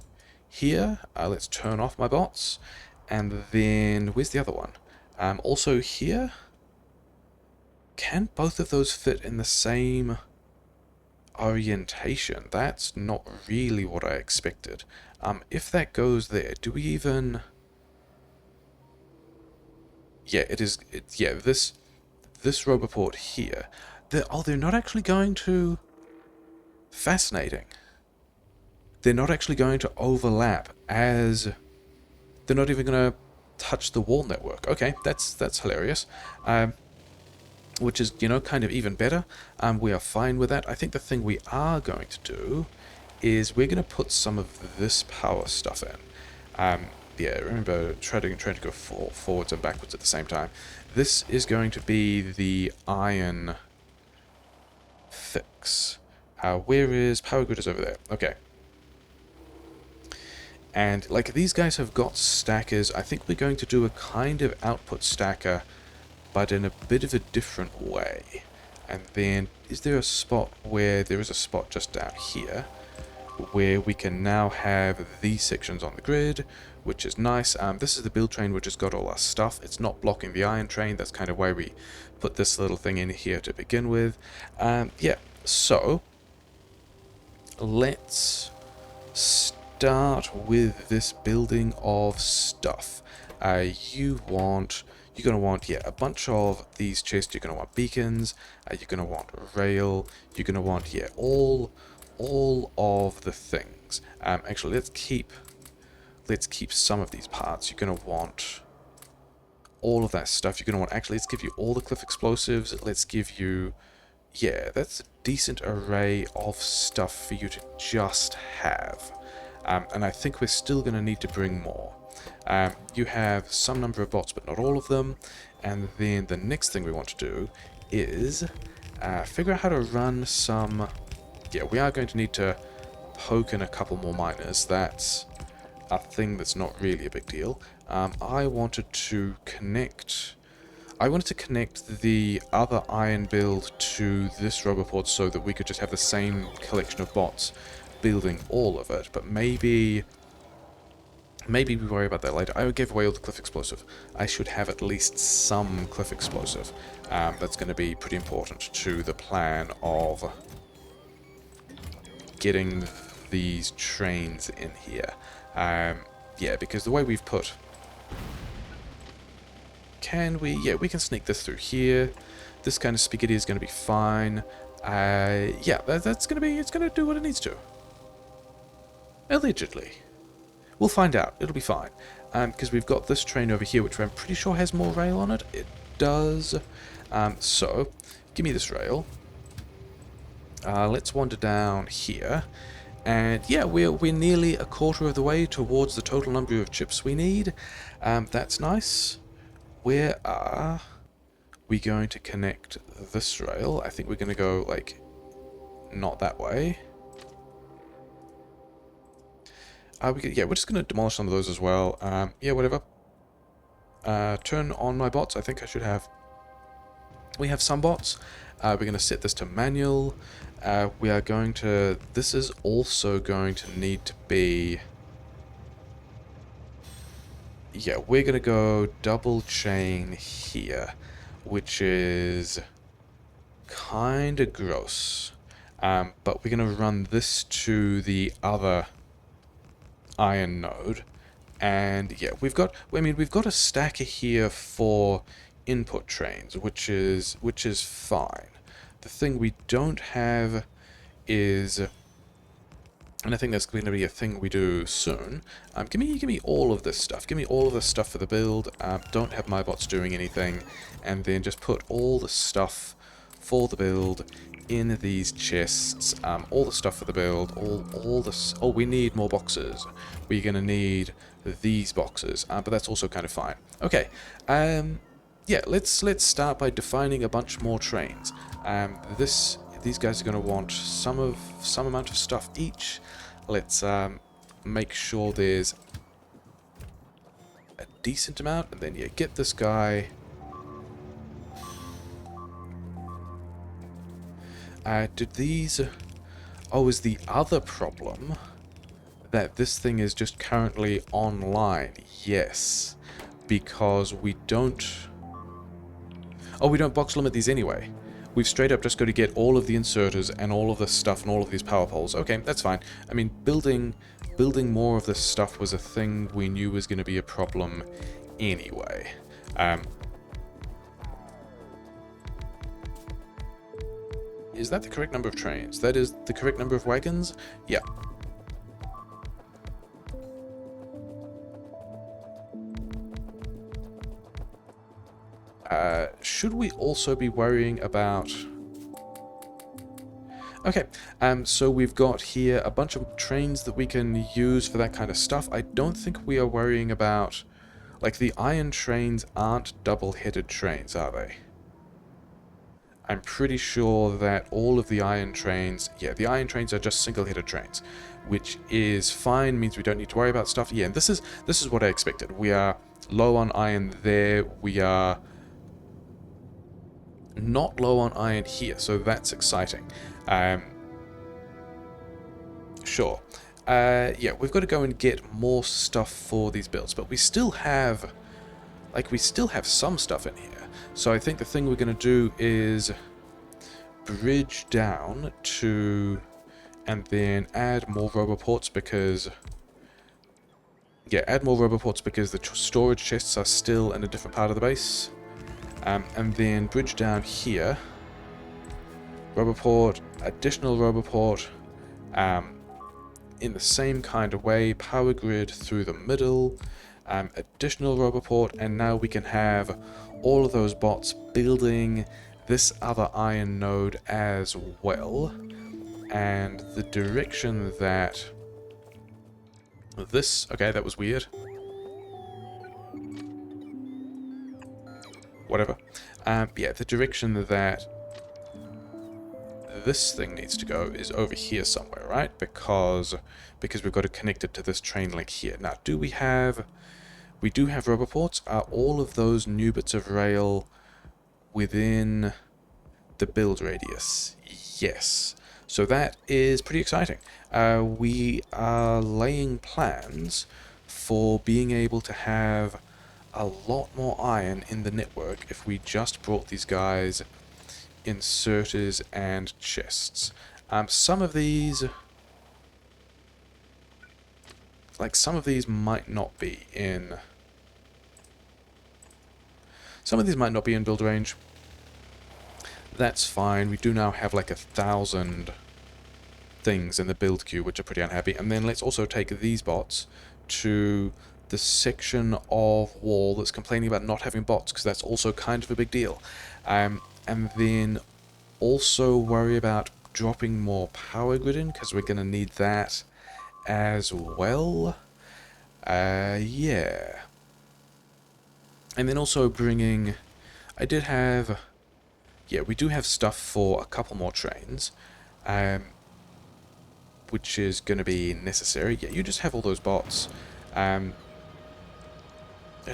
[SPEAKER 1] here. Let's turn off my bots. And then, where's the other one? Also here, can both of those fit in the same orientation? That's not really what I expected. If that goes there, do we even... Yeah, it is... yeah, this roboport here. They're not actually going to... Fascinating. They're not actually going to overlap as... They're not even going to touch the wall network. Okay, that's hilarious. Which is, you know, kind of even better. We are fine with that. I think the thing we are going to do is we're going to put some of this power stuff in. Yeah, remember trying to go forwards and backwards at the same time. This is going to be the iron fix. Where is power grid? Is over there. Okay. And, like, these guys have got stackers. I think we're going to do a kind of output stacker, but in a bit of a different way. And then, is there a spot where... There is a spot just down here, where we can now have these sections on the grid, which is nice. This is the build train, which has got all our stuff. It's not blocking the iron train. That's kind of why we put this little thing in here to begin with. Yeah, so... Let's... start with this building of stuff. You're going to want, yeah, a bunch of these chests. You're going to want beacons. You're going to want rail. You're going to want, yeah, all of the things. Actually, let's keep some of these parts. You're going to want all of that stuff. You're going to want, actually, let's give you all the cliff explosives. Let's give you, yeah, that's a decent array of stuff for you to just have. And I think we're still going to need to bring more. You have some number of bots, but not all of them. And then the next thing we want to do is figure out how to run some... Yeah, we are going to need to poke in a couple more miners. That's a thing that's not really a big deal. I wanted to connect the other iron build to this roboport so that we could just have the same collection of bots building all of it, but maybe we worry about that later. I gave away all the cliff explosive. I should have at least some cliff explosive. That's going to be pretty important to the plan of getting these trains in here. Yeah, because the way we've put... Can we... Yeah, we can sneak this through here. This kind of spaghetti is going to be fine. Yeah, that's going to be... It's going to do what it needs to. Allegedly. We'll find out. It'll be fine. Because we've got this train over here, which I'm pretty sure has more rail on it. It does. So, give me this rail. Let's wander down here. And yeah, we're nearly a quarter of the way towards the total number of chips we need. That's nice. Where are we going to connect this rail? I think we're going to go, like, not that way. Yeah, we're just going to demolish some of those as well. Yeah, whatever. Turn on my bots. I think I should have... We have some bots. We're going to set this to manual. We are going to... This is also going to need to be... Yeah, we're going to go double chain here, which is kind of gross. But we're going to run this to the other iron node, And yeah, we've got a stacker here for input trains, which is fine. The thing we don't have is, and I think that's going to be a thing we do soon. Give me all of this stuff. Give me all of this stuff for the build. Don't have my bots doing anything, and then just put all the stuff for the build in these chests. All the stuff for the build. All this. Oh, we need more boxes. We're gonna need these boxes, but that's also kind of fine. Okay. Yeah. Let's start by defining a bunch more trains. These guys are going to want some amount of stuff each. Let's make sure there's a decent amount, and then yeah, get this guy. Did these? Oh, is the other problem that this thing is just currently online? Yes, because we don't. Oh, we don't box limit these anyway. We've straight up just got to get all of the inserters and all of this stuff and all of these power poles. Okay, that's fine. I mean, building more of this stuff was a thing we knew was going to be a problem anyway. Is that the correct number of trains? That is the correct number of wagons? Yeah. Should we also be worrying about... Okay, so we've got here a bunch of trains that we can use for that kind of stuff. I don't think we are worrying about... Like, the iron trains aren't double-headed trains, are they? I'm pretty sure that all of the iron trains... Yeah, the iron trains are just single-headed trains, which is fine, means we don't need to worry about stuff. Yeah, and this is what I expected. We are low on iron there. We are not low on iron here, so that's exciting. Sure. Yeah, we've got to go and get more stuff for these builds, but we still have... Like, we still have some stuff in here. So I think the thing we're going to do is bridge down to... and then add more roboports because... Yeah, add more roboports because the storage chests are still in a different part of the base. And then bridge down here. Roboport, additional roboport. In the same kind of way, power grid through the middle. Additional roboport, and now we can have all of those bots building this other iron node as well. And the direction that this... Okay, that was weird. Whatever. Yeah, the direction that this thing needs to go is over here somewhere, right? Because we've got to connect it to this train link here. Now, do we have... We do have roboports. Are all of those new bits of rail within the build radius? Yes. So that is pretty exciting. We are laying plans for being able to have a lot more iron in the network if we just brought these guys inserters and chests. Some of these... Like, some of these might not be in... Some of these might not be in build range. That's fine. We do now have like 1,000 things in the build queue, which are pretty unhappy. And then let's also take these bots to the section of wall that's complaining about not having bots, because that's also kind of a big deal. And then also worry about dropping more power grid in, because we're going to need that as well. Yeah. And then also bringing... I did have... Yeah, we do have stuff for a couple more trains, which is going to be necessary. Yeah, you just have all those bots. I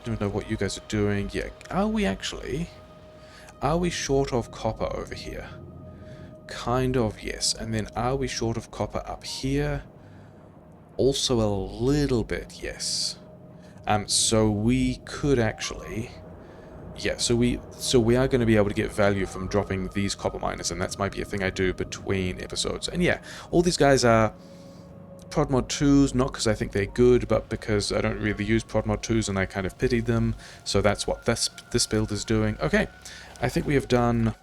[SPEAKER 1] don't know what you guys are doing. Yeah, are we actually... Are we short of copper over here? Kind of, yes. And then are we short of copper up here? Also a little bit, yes. So we could actually... Yeah, so we are going to be able to get value from dropping these copper miners, and that might be a thing I do between episodes. And yeah, all these guys are Prod Mod 2s, not because I think they're good, but because I don't really use Prod Mod 2s and I kind of pitied them. So that's what this build is doing. Okay, I think we have done...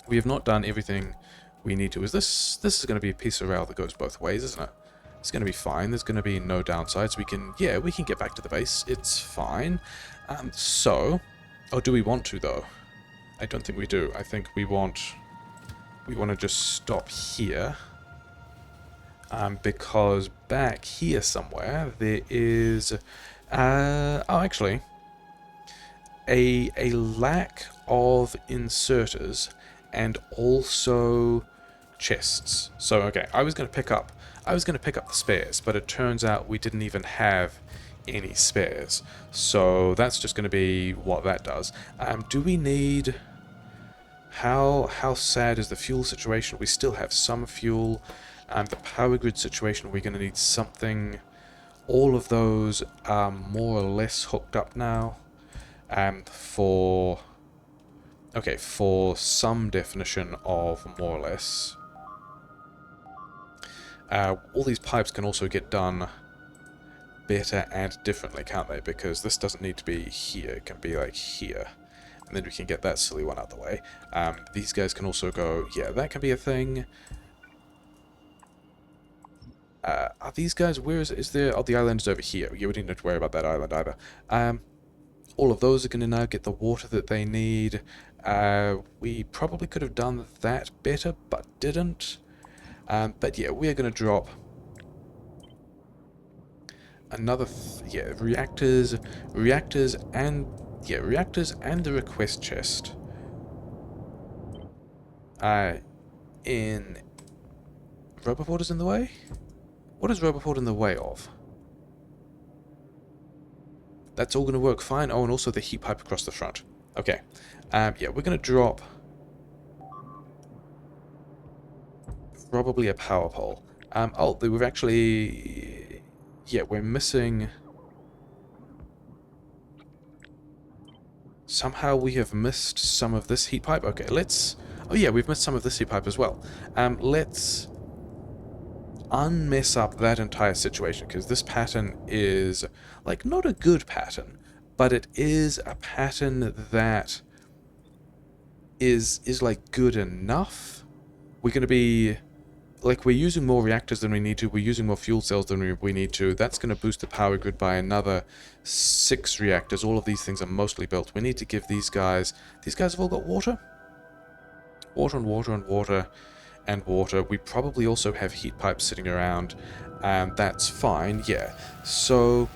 [SPEAKER 1] We have not done everything we need to. This is going to be a piece of rail that goes both ways, isn't it? It's going to be fine. There's going to be no downsides. We can get back to the base. It's fine. Oh, do we want to, though? I don't think we do. I think we want to just stop here. Because back here somewhere there is... oh, actually, a lack of inserters and also chests. So, okay, I was going to pick up the spares, but it turns out we didn't even have any spares. So that's just going to be what that does. Do we need... How sad is the fuel situation? We still have some fuel. The power grid situation, we're going to need something. All of those are more or less hooked up now. For some definition of more or less. All these pipes can also get done better and differently, can't they? Because this doesn't need to be here, it can be like here. And then we can get that silly one out the way. These guys can also go, yeah, that can be a thing. Are these guys, where is there, oh, the island is over here. Yeah, we didn't have to worry about that island either. All of those are going to now get the water that they need. We probably could have done that better, but didn't. But yeah, we're going to drop another, reactors, and the request chest. In Roboport is in the way? What is Roboport in the way of? That's all going to work fine. Oh, and also the heat pipe across the front. Okay. Yeah, we're going to drop probably a power pole. Oh, we've actually... Yeah, we're missing... Somehow we have missed some of this heat pipe. Okay, let's... Oh yeah, we've missed some of this heat pipe as well. Let's unmess up that entire situation, because this pattern is, like, not a good pattern, but it is a pattern that is like, good enough. We're going to be... Like, we're using more reactors than we need to, we're using more fuel cells than we need to. That's going to boost the power grid by another 6 reactors. All of these things are mostly built. We need to give these guys... These guys have all got water? Water and water and water and water. We probably also have heat pipes sitting around, and that's fine, yeah. So,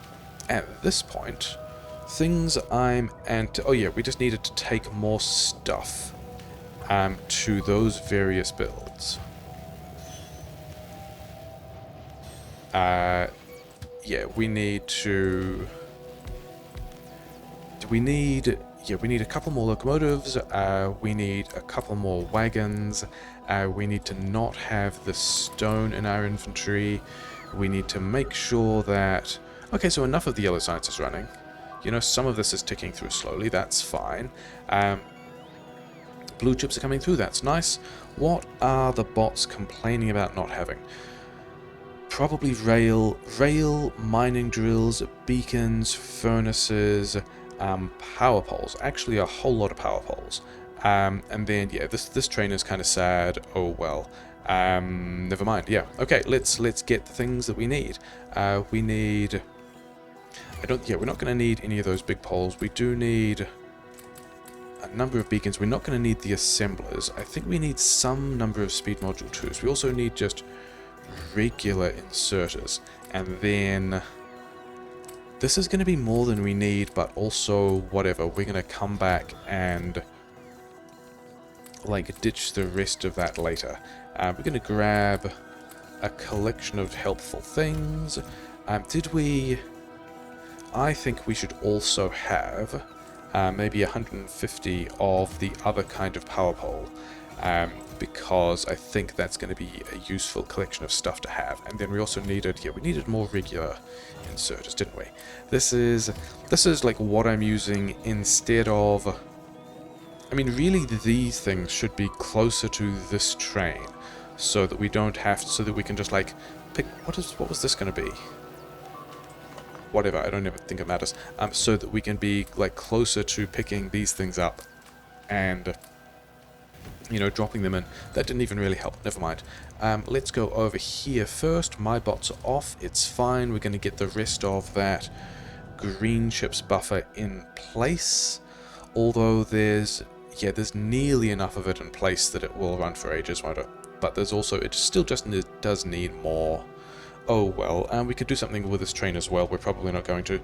[SPEAKER 1] at this point, things oh yeah, we just needed to take more stuff to those various builds. Yeah, we need to... We need a couple more locomotives, we need a couple more wagons, we need to not have the stone in our inventory, we need to make sure that... Okay, so enough of the yellow science is running. You know, some of this is ticking through slowly, that's fine. Blue chips are coming through, that's nice. What are the bots complaining about not having? Probably rail, mining drills, beacons, furnaces, power poles. Actually, a whole lot of power poles. And then, yeah, this train is kind of sad. Oh well. Never mind. Yeah. Okay. Let's get the things that we need. We need... we're not going to need any of those big poles. We do need a number of beacons. We're not going to need the assemblers. I think we need some number of speed module 2s. We also need just regular inserters, and then this is going to be more than we need, but also whatever, we're going to come back and like ditch the rest of that later. We're going to grab a collection of helpful things. I think we should also have maybe 150 of the other kind of power pole, because I think that's going to be a useful collection of stuff to have. And then we also needed, we needed more regular inserters, didn't we? This is like what I'm using instead of... I mean, really these things should be closer to this train, so that we don't have to, so that we can just like pick... What was this going to be? Whatever, I don't even think it matters. So that we can be, like, closer to picking these things up. And, you know, dropping them in. That didn't even really help. Never mind. Let's go over here first. My bots are off. It's fine. We're going to get the rest of that green chips buffer in place. Although there's nearly enough of it in place that it will run for ages, won't it? But there's also, it still just does need more. Oh well, we could do something with this train as well. We're probably not going to.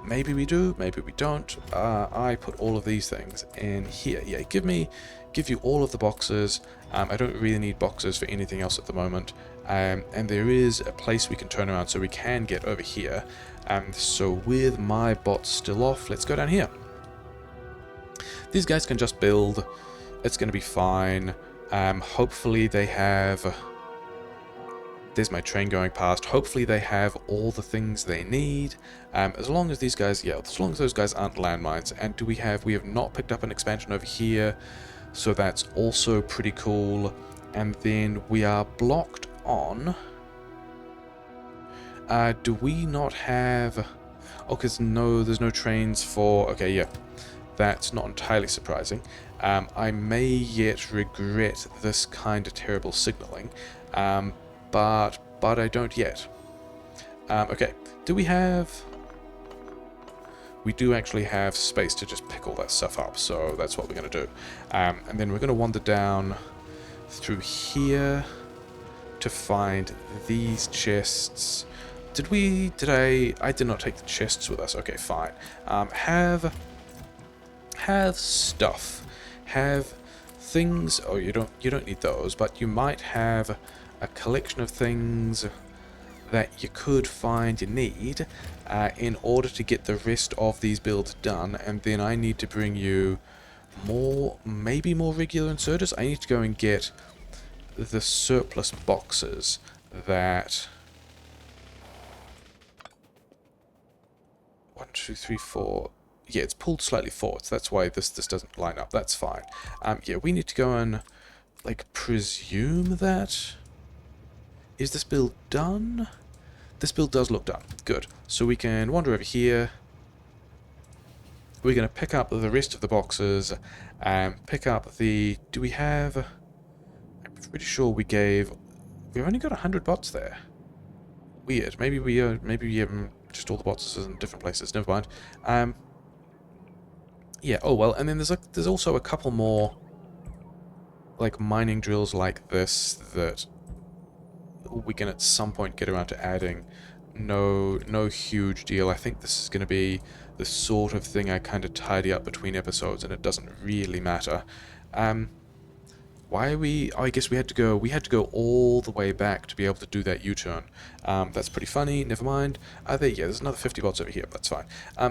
[SPEAKER 1] Maybe we do, maybe we don't. I put all of these things in here. Yeah, give you all of the boxes. I don't really need boxes for anything else at the moment. And there is a place we can turn around so we can get over here. So with my bots still off, let's go down here. These guys can just build. It's going to be fine. Hopefully they have... There's my train going past. Hopefully they have all the things they need. As long as these guys, as long as those guys aren't landmines. And we have not picked up an expansion over here, so that's also pretty cool. And then we are blocked on. Do we not have? Oh, because there's no trains for. Okay, yeah, that's not entirely surprising. I may yet regret this kind of terrible signaling. But I don't yet. Okay, do we have... We do actually have space to just pick all that stuff up, so that's what we're going to do. And then we're going to wander down through here to find these chests. I did not take the chests with us. Okay, fine. Have stuff. Have things... Oh, you don't need those, but you might have a collection of things that you could find you need in order to get the rest of these builds done. And then I need to bring you maybe more regular inserters. I need to go and get the surplus boxes that... 1, 2, 3, 4... Yeah, it's pulled slightly forward, so that's why this doesn't line up. That's fine. Yeah, we need to go and, like, presume that... Is this build done? This build does look done. Good. So we can wander over here. We're going to pick up the rest of the boxes. Pick up the... Do we have... I'm pretty sure we gave... We've only got 100 bots there. Weird. Maybe we just all the bots in different places. Never mind. Yeah, oh well. And then there's also a couple more, like, mining drills like this that... we can at some point get around to adding. No huge deal. I think this is going to be the sort of thing I kind of tidy up between episodes, and it doesn't really matter. Why are we... Oh, I guess we had to go all the way back to be able to do that U-turn. That's pretty funny. Never mind. There's another 50 bots over here. That's fine.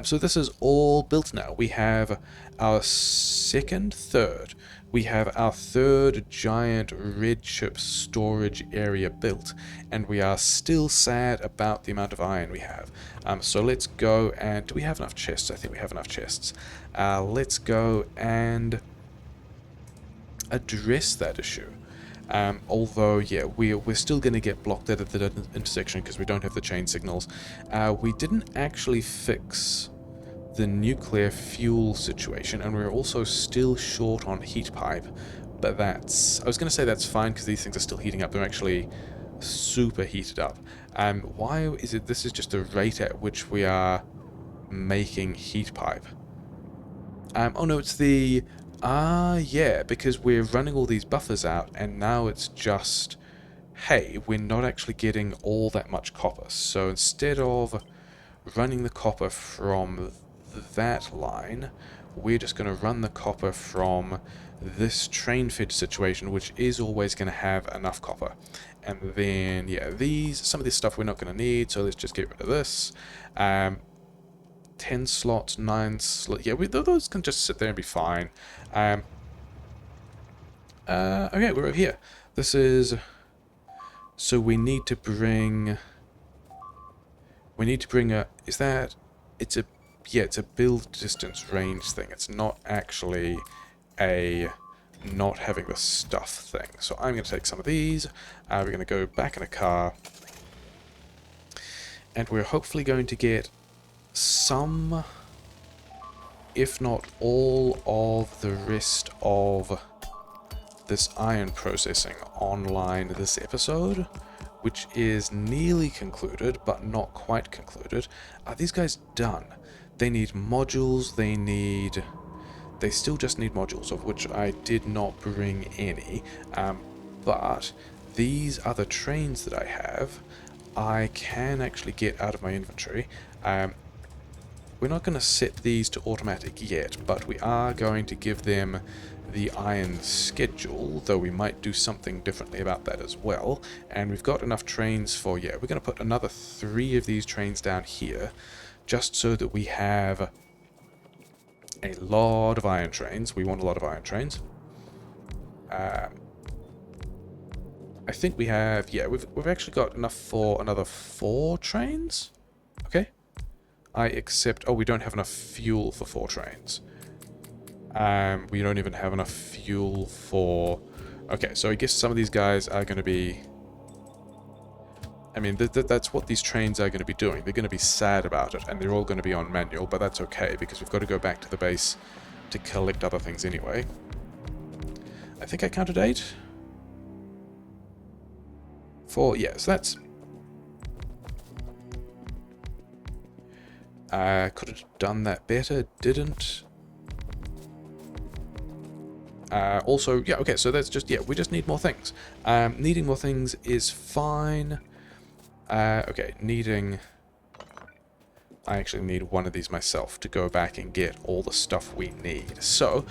[SPEAKER 1] So this is all built now. We have our third. We have our third giant red chip storage area built, and we are still sad about the amount of iron we have. So let's go and... Do we have enough chests? I think we have enough chests. Let's go and address that issue. Although, yeah, we're still going to get blocked at the intersection because we don't have the chain signals. We didn't actually fix the nuclear fuel situation, and we're also still short on heat pipe, but that's... I was going to say that's fine because these things are still heating up. They're actually super heated up. Why is it... This is just the rate at which we are making heat pipe. Oh no, it's the... yeah, because we're running all these buffers out, and now it's just, hey, we're not actually getting all that much copper. So instead of running the copper from that line, we're just going to run the copper from this train fed situation, which is always going to have enough copper. And then, yeah, some of this stuff we're not going to need, so let's just get rid of this. 10 slots, 9 slots. Yeah, those can just sit there and be fine. Okay, we're over here. This is... So we need to bring... a... Is that... It's a... Yeah, it's a build distance range thing. It's not actually a not having the stuff thing. So I'm going to take some of these. We're going to go back in a car. And we're hopefully going to get some, if not all, of the rest of this iron processing online this episode, which is nearly concluded, but not quite concluded. Are these guys done? They need modules, they still just need modules, of which I did not bring any, but these other trains that I have, I can actually get out of my inventory. We're not going to set these to automatic yet, but we are going to give them the iron schedule, though we might do something differently about that as well. And we've got enough trains for, yeah, we're going to put another 3 of these trains down here, just so that we have a lot of iron trains. We want a lot of iron trains. I think we have, yeah, we've actually got enough for another 4 trains. Okay. I accept, oh, we don't have enough fuel for 4 trains. We don't even have enough fuel for, okay, so I guess some of these guys are going to be, I mean, that's what these trains are going to be doing. They're going to be sad about it, and they're all going to be on manual, but that's okay, because we've got to go back to the base to collect other things anyway. I think I counted 8. 4, yeah, so that's... could have done that better, didn't. Also, yeah, okay, so that's just, yeah, we just need more things. Needing more things is fine. Okay, needing... I actually need one of these myself to go back and get all the stuff we need. So,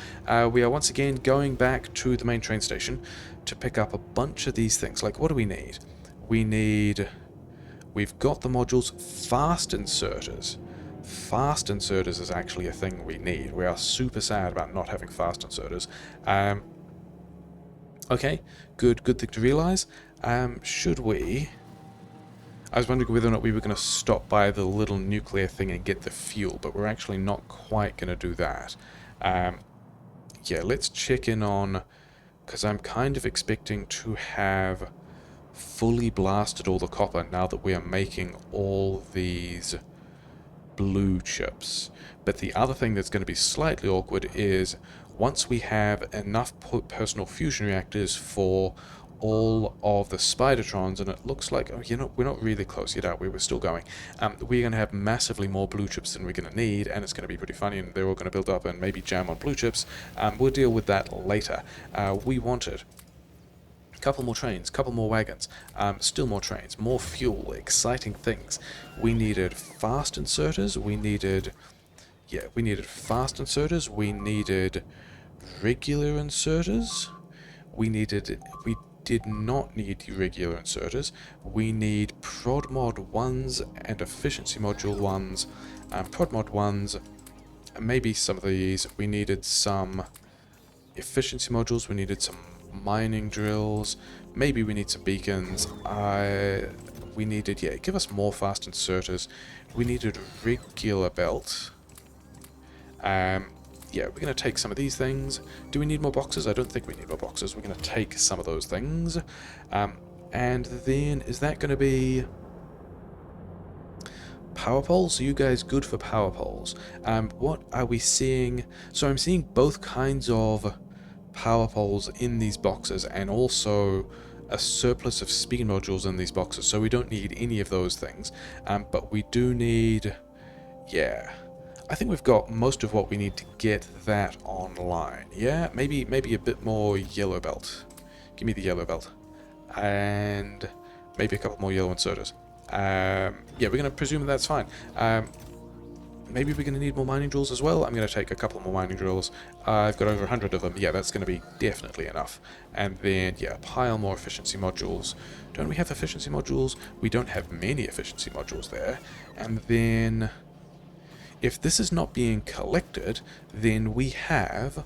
[SPEAKER 1] we are once again going back to the main train station to pick up a bunch of these things. Like, what do we need? We need... We've got the modules, fast inserters. Fast inserters is actually a thing we need. We are super sad about not having fast inserters. Okay, good thing to realize. Should we... I was wondering whether or not we were going to stop by the little nuclear thing and get the fuel, but we're actually not quite going to do that. Yeah, let's check in on... Because I'm kind of expecting to have fully blasted all the copper now that we are making all these blue chips. But the other thing that's going to be slightly awkward is once we have enough personal fusion reactors for all of the Spidertrons, and it looks like, oh, you know, we're not really close yet, are we? We're still going. We're going to have massively more blue chips than we're going to need, and it's going to be pretty funny, and they're all going to build up and maybe jam on blue chips. We'll deal with that later. We wanted a couple more trains, couple more wagons, still more trains, more fuel, exciting things. We needed fast inserters, we needed fast inserters, we needed regular inserters, we did not need regular inserters. We need prod mod 1s and efficiency module 1s. Prod mod 1s, maybe some of these. We needed some efficiency modules. We needed some mining drills. Maybe we need some beacons. We needed, yeah, give us more fast inserters. We needed regular belt. Yeah, we're going to take some of these things. Do we need more boxes? I don't think we need more boxes. We're going to take some of those things. And then, is that going to be... Power poles? Are you guys good for power poles? What are we seeing? So I'm seeing both kinds of power poles in these boxes, and also a surplus of speed modules in these boxes, so we don't need any of those things. But we do need... Yeah... I think we've got most of what we need to get that online. Yeah, maybe a bit more yellow belt. Give me the yellow belt. And maybe a couple more yellow inserters. Yeah, we're going to presume that's fine. Maybe we're going to need more mining drills as well. I'm going to take a couple more mining drills. I've got over 100 of them. Yeah, that's going to be definitely enough. And then, yeah, a pile more efficiency modules. Don't we have efficiency modules? We don't have many efficiency modules there. And then... If this is not being collected, then we have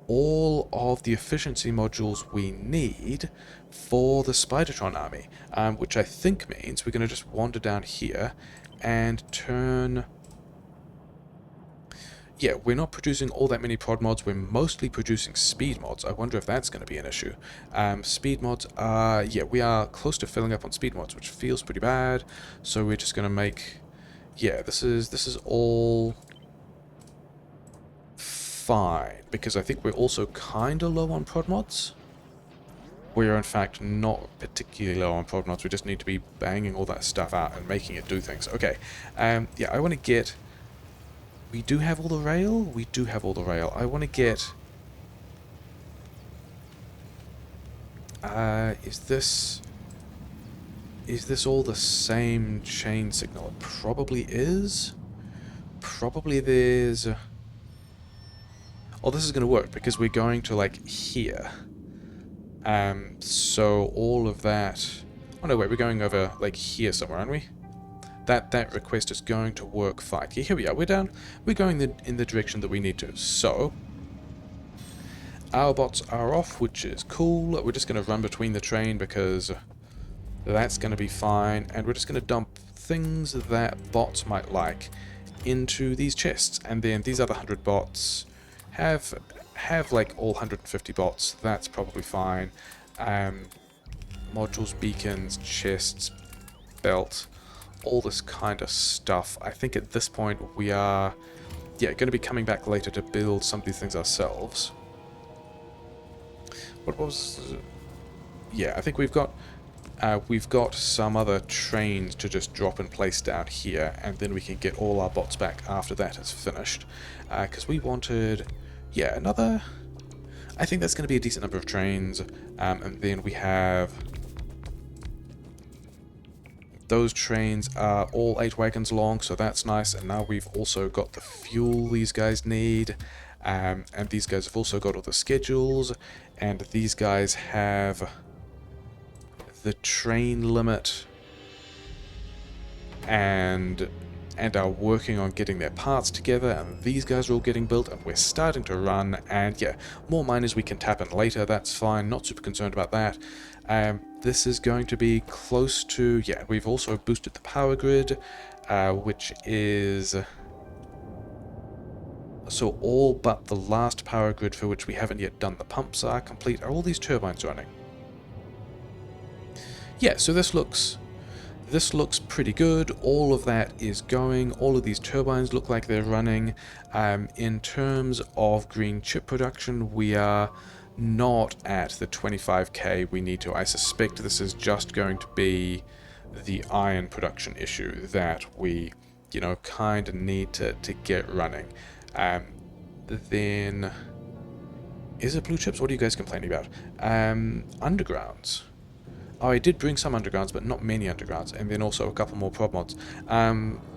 [SPEAKER 1] all of the efficiency modules we need for the Spidertron army, which I think means we're going to just wander down here and turn... yeah, we're not producing all that many prod mods. We're mostly producing speed mods. I wonder if that's going to be an issue. Speed mods are, yeah, we are close to filling up on speed mods, which feels pretty bad. So we're just going to make, yeah, this is all fine, because I think we're also kind of low on prod mods. We are in fact not particularly low on prod mods. We just need to be banging all that stuff out and making it do things. Okay, yeah, I want to get. We do have all the rail? We do have all the rail. I want to get... Is this all the same chain signal? It probably is. Probably there's... Oh, this is going to work, because we're going to, like, here. So all of that... Oh, no, wait, we're going over, like, here somewhere, aren't we? That request is going to work fine. Yeah, here we are. We're down. We're going in the direction that we need to. So... our bots are off, which is cool. We're just going to run between the train because that's going to be fine. And we're just going to dump things that bots might like into these chests. And then these other 100 bots have like all 150 bots. That's probably fine. Modules, beacons, chests, belt, all this kind of stuff. I think at this point we are, yeah, going to be coming back later to build some of these things ourselves. What was... yeah, I think we've got some other trains to just drop in place down here, and then we can get all our bots back after that is finished. Because we wanted, yeah, another... I think that's going to be a decent number of trains, and then we have... those trains are all 8 wagons long, so that's nice, and now we've also got the fuel these guys need. And these guys have also got all the schedules, and these guys have the train limit, and are working on getting their parts together, and these guys are all getting built, and we're starting to run, and yeah, more miners we can tap in later, that's fine, not super concerned about that. This is going to be close to, yeah, we've also boosted the power grid, which is... so all but the last power grid, for which we haven't yet done the pumps, are complete. Are all these turbines running? Yeah, so this looks pretty good. All of that is going. All of these turbines look like they're running. In terms of green chip production, we are not at the 25k we need to. I suspect this is just going to be the iron production issue that we, you know, kind of need to get running. Then, is it blue chips? What are you guys complaining about? Undergrounds. Oh, I did bring some undergrounds, but not many undergrounds, and then also a couple more prod mods.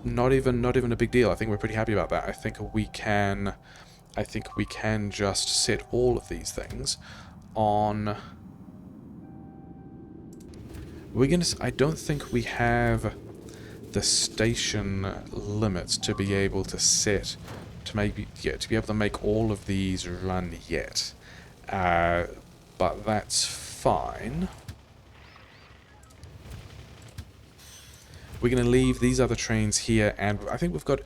[SPEAKER 1] Not even a big deal. I think we're pretty happy about that. I think we can just set all of these things on. I don't think we have the station limits to be able to set. To be able to make all of these run yet. But that's fine. We're going to leave these other trains here, and I think we've got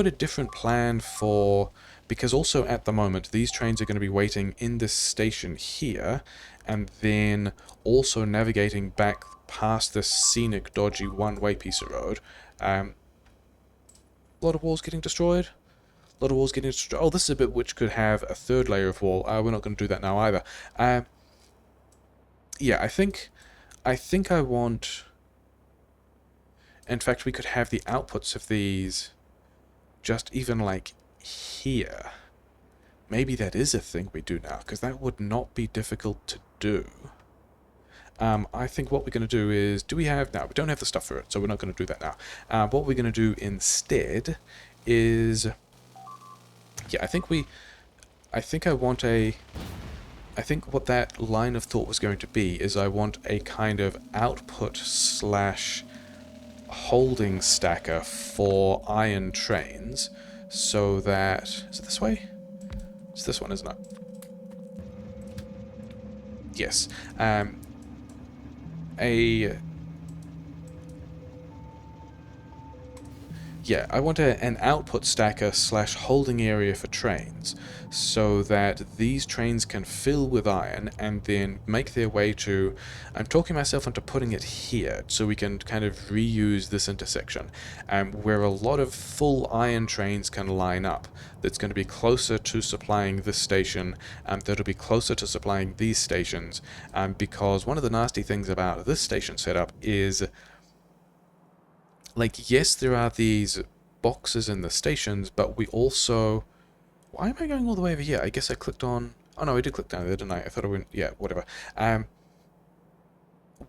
[SPEAKER 1] a different plan for, because also at the moment these trains are going to be waiting in this station here, and then also navigating back past this scenic, dodgy one-way piece of road. A lot of walls getting destroyed. A lot of walls getting destroyed. Oh, this is a bit which could have a third layer of wall. We're not going to do that now either. Yeah, I think I want... In fact, we could have the outputs of these just even, like, here. Maybe that is a thing we do now, because that would not be difficult to do. I think what we're going to do is... do we have... no, we don't have the stuff for it, so we're not going to do that now. What we're going to do instead is... yeah, I think I want a... I think what that line of thought was going to be is I want a kind of output slash holding stacker for iron trains, so that... is it this way? It's this one, isn't it? Yes. yeah, I want an output stacker slash holding area for trains, so that these trains can fill with iron and then make their way to... I'm talking myself into putting it here, so we can kind of reuse this intersection, where a lot of full iron trains can line up. That's going to be closer to supplying this station, that'll be closer to supplying these stations, because one of the nasty things about this station setup is... like, yes, there are these boxes in the stations, but we also... Why am I going all the way over here? I guess I clicked on... Oh no, I did click down there, didn't I? I thought I went... Yeah, whatever.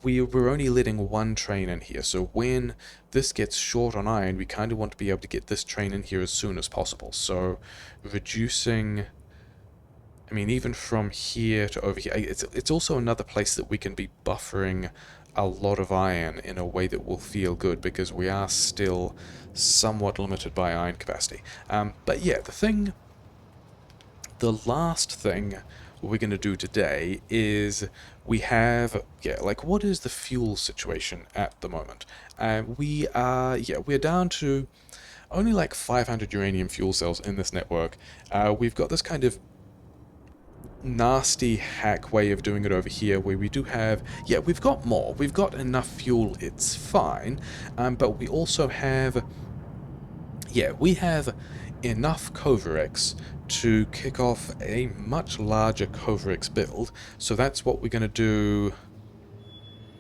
[SPEAKER 1] We're only letting one train in here, so when this gets short on iron, we kind of want to be able to get this train in here as soon as possible. So, reducing... I mean, even from here to over here, it's also another place that we can be buffering a lot of iron in a way that will feel good, because we are still somewhat limited by iron capacity. But yeah, the last thing we're going to do today is we have, like, what is the fuel situation at the moment? We're down to only like 500 uranium fuel cells in this network. We've got this kind of nasty hack way of doing it over here, where we do have, we've got more, we've got enough fuel, it's fine, but we also have, we have enough Covarex to kick off a much larger Covarex build, so that's what we're going to do,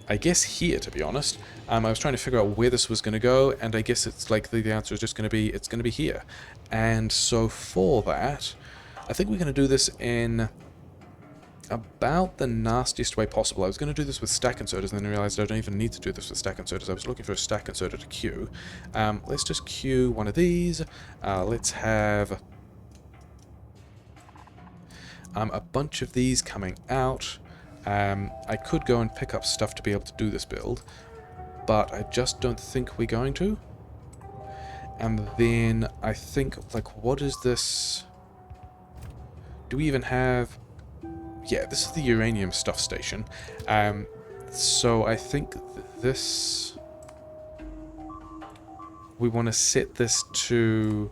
[SPEAKER 1] I guess, here, to be honest. I was trying to figure out where this was going to go, and I guess it's like the answer is just going to be, it's going to be here. And so for that, I think we're going to do this in about the nastiest way possible. I was going to do this with stack inserters, and then I realized I don't even need to do this with stack inserters. I was looking for a stack inserter to queue. Let's just queue one of these. Let's have a bunch of these coming out. I could go and pick up stuff to be able to do this build, but I just don't think we're going to. And then I think, like, what is this? Do we even have... Yeah, this is the uranium stuff station. So I think this... We want to set this to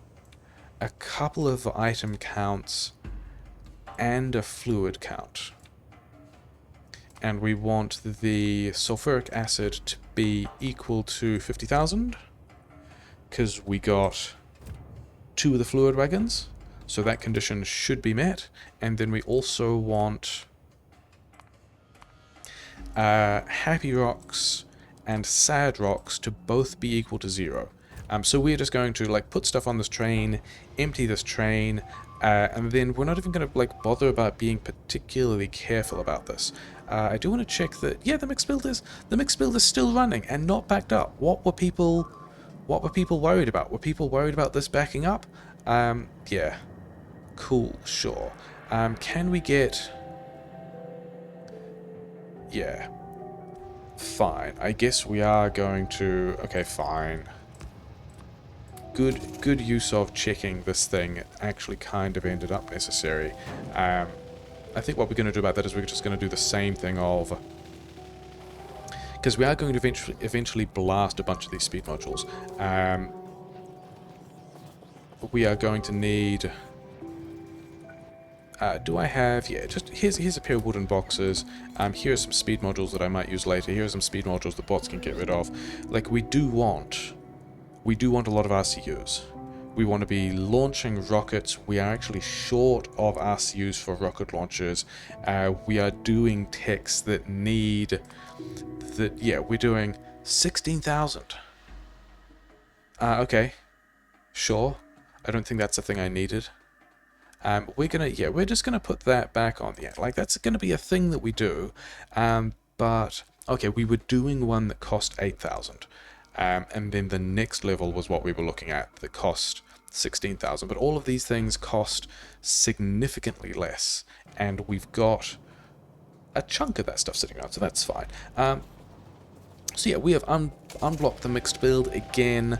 [SPEAKER 1] a couple of item counts and a fluid count. And we want the sulfuric acid to be equal to 50,000, because we got 2 of the fluid wagons. So that condition should be met, and then we also want happy rocks and sad rocks to both be equal to 0. So we're just going to, like, put stuff on this train, empty this train, and then we're not even going to, like, bother about being particularly careful about this. I do want to check that, the mixed build is still running and not backed up. What were people worried about? Were people worried about this backing up? Yeah. Cool, sure. Can we get... Yeah. Fine. I guess we are going to... Okay, fine. Good use of checking this thing actually kind of ended up necessary. I think what we're going to do about that is we're just going to do the same thing of... Because we are going to eventually blast a bunch of these speed modules. We are going to need... do I have... Yeah, just here's a pair of wooden boxes. Here are some speed modules that I might use later. Here are some speed modules the bots can get rid of. Like, we do want a lot of RCUs. We want to be launching rockets. We are actually short of RCUs for rocket launchers. We are doing techs that need... we're doing 16,000. Okay. Sure. I don't think that's a thing I needed. We're just gonna put that back on the end. Like, that's gonna be a thing that we do. But okay, we were doing one that cost 8,000, and then the next level was what we were looking at that cost 16,000. But all of these things cost significantly less, and we've got a chunk of that stuff sitting around, so that's fine. So yeah, we have unblocked the mixed build again.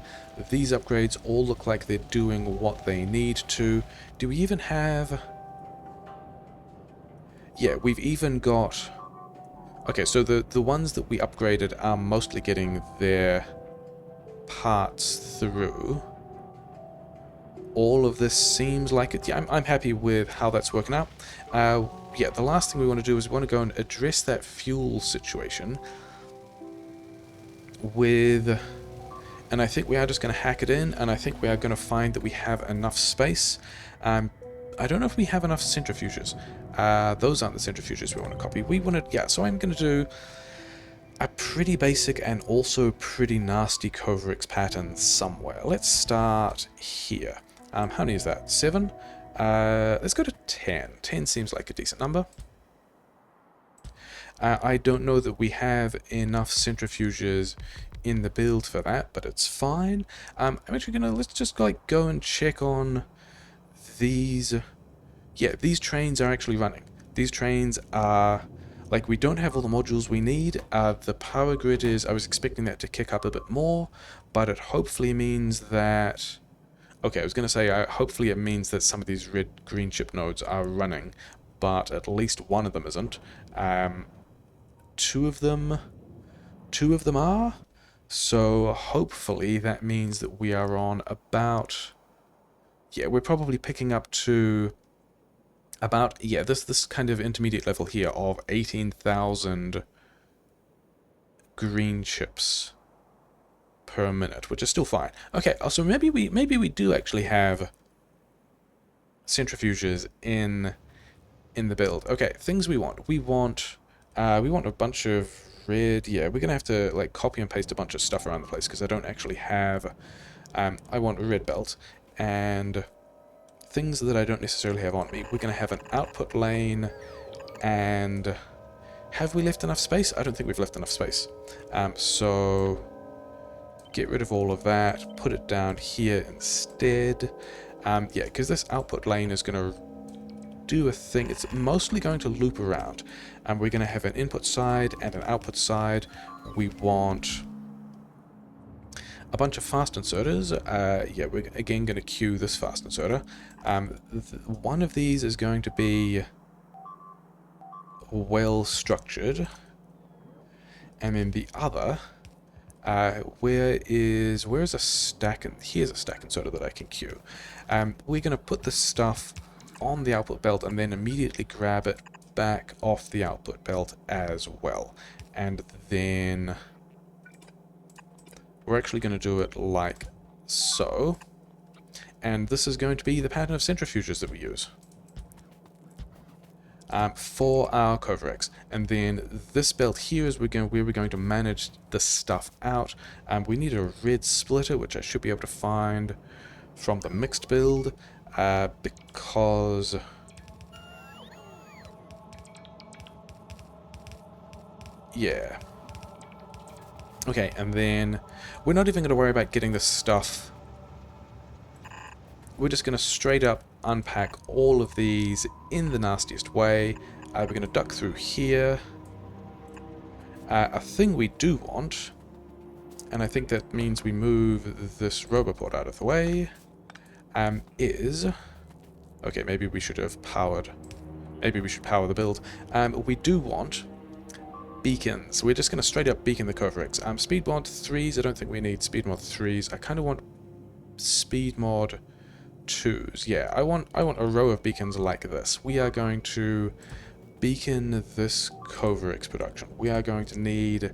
[SPEAKER 1] These upgrades all look like they're doing what they need to. Do we even have... Yeah, we've even got... Okay, so the ones that we upgraded are mostly getting their parts through. all of this seems like it. Yeah, I'm happy with how that's working out. Yeah, the last thing we want to do is we want to go and address that fuel situation with... And I think we are just going to hack it in, and I think we are going to find that we have enough space. I don't know if we have enough centrifuges. Those aren't the centrifuges we want to copy. We want to... Yeah, so I'm going to do a pretty basic and also pretty nasty Coverix pattern somewhere. Let's start here. How many is that? 7? Let's go to 10. 10 seems like a decent number. I don't know that we have enough centrifuges in the build for that, but it's fine. I'm actually gonna... Let's just like go and check on these... Yeah, these trains are actually running. These trains are... Like, we don't have all the modules we need. The power grid is... I was expecting that to kick up a bit more, but it hopefully means that... Okay, I was going to say, hopefully it means that some of these red-green chip nodes are running, but at least one of them isn't. Two of them are. So hopefully that means that we are on about... Yeah, we're probably picking up to... about, yeah, this kind of intermediate level here of 18,000 green chips per minute, which is still fine. Okay, so maybe we do actually have centrifuges in the build. Okay, things we want. We want a bunch of red. Yeah, we're gonna have to like copy and paste a bunch of stuff around the place because I don't actually have. I want a red belt and things that I don't necessarily have on me. We're going to have an output lane, and have we left enough space? I don't think we've left enough space. So get rid of all of that, put it down here instead. Yeah, because this output lane is going to do a thing. It's mostly going to loop around, and we're going to have an input side and an output side. We want a bunch of fast inserters. Yeah, we're again going to queue this fast inserter. One of these is going to be well structured, and then the other, where is a stack? Here's a stack inserter that I can queue. We're going to put this stuff on the output belt and then immediately grab it back off the output belt as well, and then we're actually going to do it like so. And this is going to be the pattern of centrifuges that we use for our Coverix. And then this belt here is where we're going to manage this stuff out. We need a red splitter, which I should be able to find from the mixed build, because... Yeah. Okay, and then we're not even going to worry about getting this stuff. We're just going to straight up unpack all of these in the nastiest way. We're going to duck through here. A thing we do want, and I think that means we move this roboport out of the way, is... Okay, maybe we should have powered... Maybe we should power the build. We do want beacons. We're just going to straight up beacon the Coverix. Speed mod 3s, I don't think we need speed mod 3s. I kind of want speed mod 2s. Yeah, I want a row of beacons like this. We are going to beacon this Coverix production. We are going to need...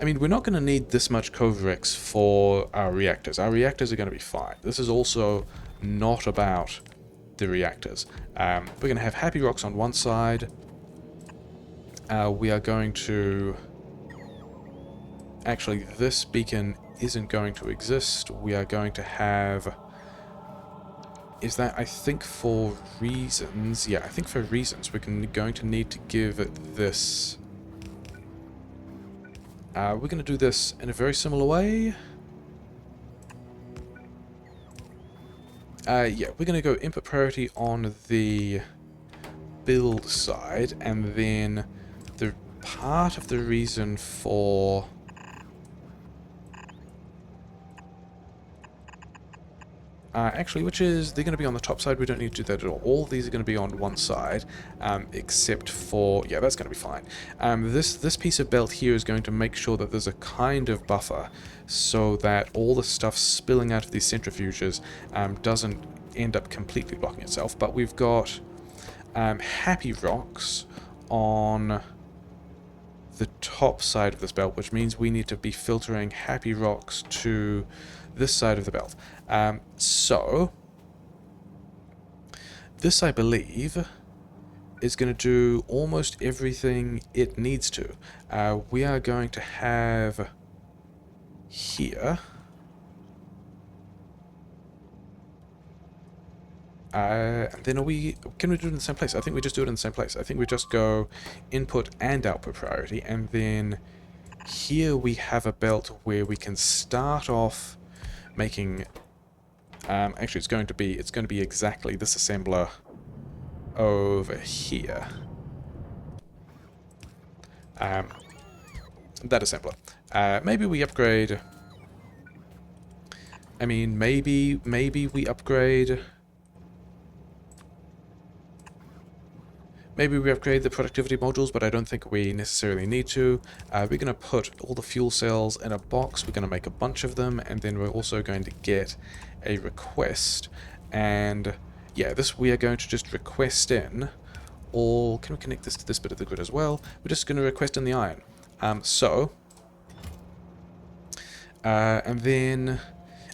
[SPEAKER 1] I mean, we're not going to need this much Coverix for our reactors. Our reactors are going to be fine. This is also not about the reactors. We're going to have Happy Rocks on one side. We are going to... Actually, this beacon isn't going to exist. We are going to have... Is that, I think for reasons... Yeah, I think for reasons, we're going to need to give it this... we're going to do this in a very similar way. Yeah, we're going to go input priority on the build side, and then the part of the reason for... Actually, which is, they're going to be on the top side. We don't need to do that at all. All of these are going to be on one side, except for, yeah, that's going to be fine. This piece of belt here is going to make sure that there's a kind of buffer so that all the stuff spilling out of these centrifuges doesn't end up completely blocking itself. But we've got happy rocks on the top side of this belt, which means we need to be filtering happy rocks to this side of the belt. So this, I believe, is going to do almost everything it needs to. We are going to have here and then can we do it in the same place? I think we just do it in the same place. I think we just go input and output priority, and then here we have a belt where we can start off making actually it's going to be exactly this assembler over here. That assembler. Maybe we upgrade. I mean, maybe we upgrade. Maybe we upgrade the productivity modules, but I don't think we necessarily need to. We're going to put all the fuel cells in a box. We're going to make a bunch of them, and then we're also going to get a request. And yeah, this we are going to just request in all. Can we connect this to this bit of the grid as well? We're just going to request in the iron. And then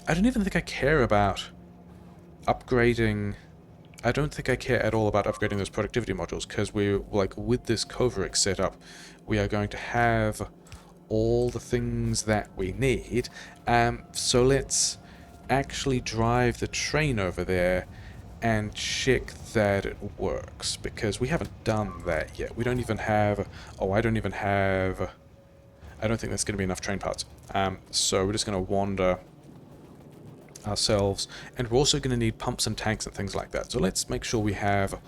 [SPEAKER 1] I don't even think I care about upgrading. I don't think I care at all about upgrading those productivity modules, because we're, like, with this Coverick setup, we are going to have all the things that we need. So let's actually drive the train over there and check that it works, because we haven't done that yet. We don't even have... Oh, I don't think that's going to be enough train parts. So we're just going to wander ourselves, and we're also going to need pumps and tanks and things like that. So let's make sure we have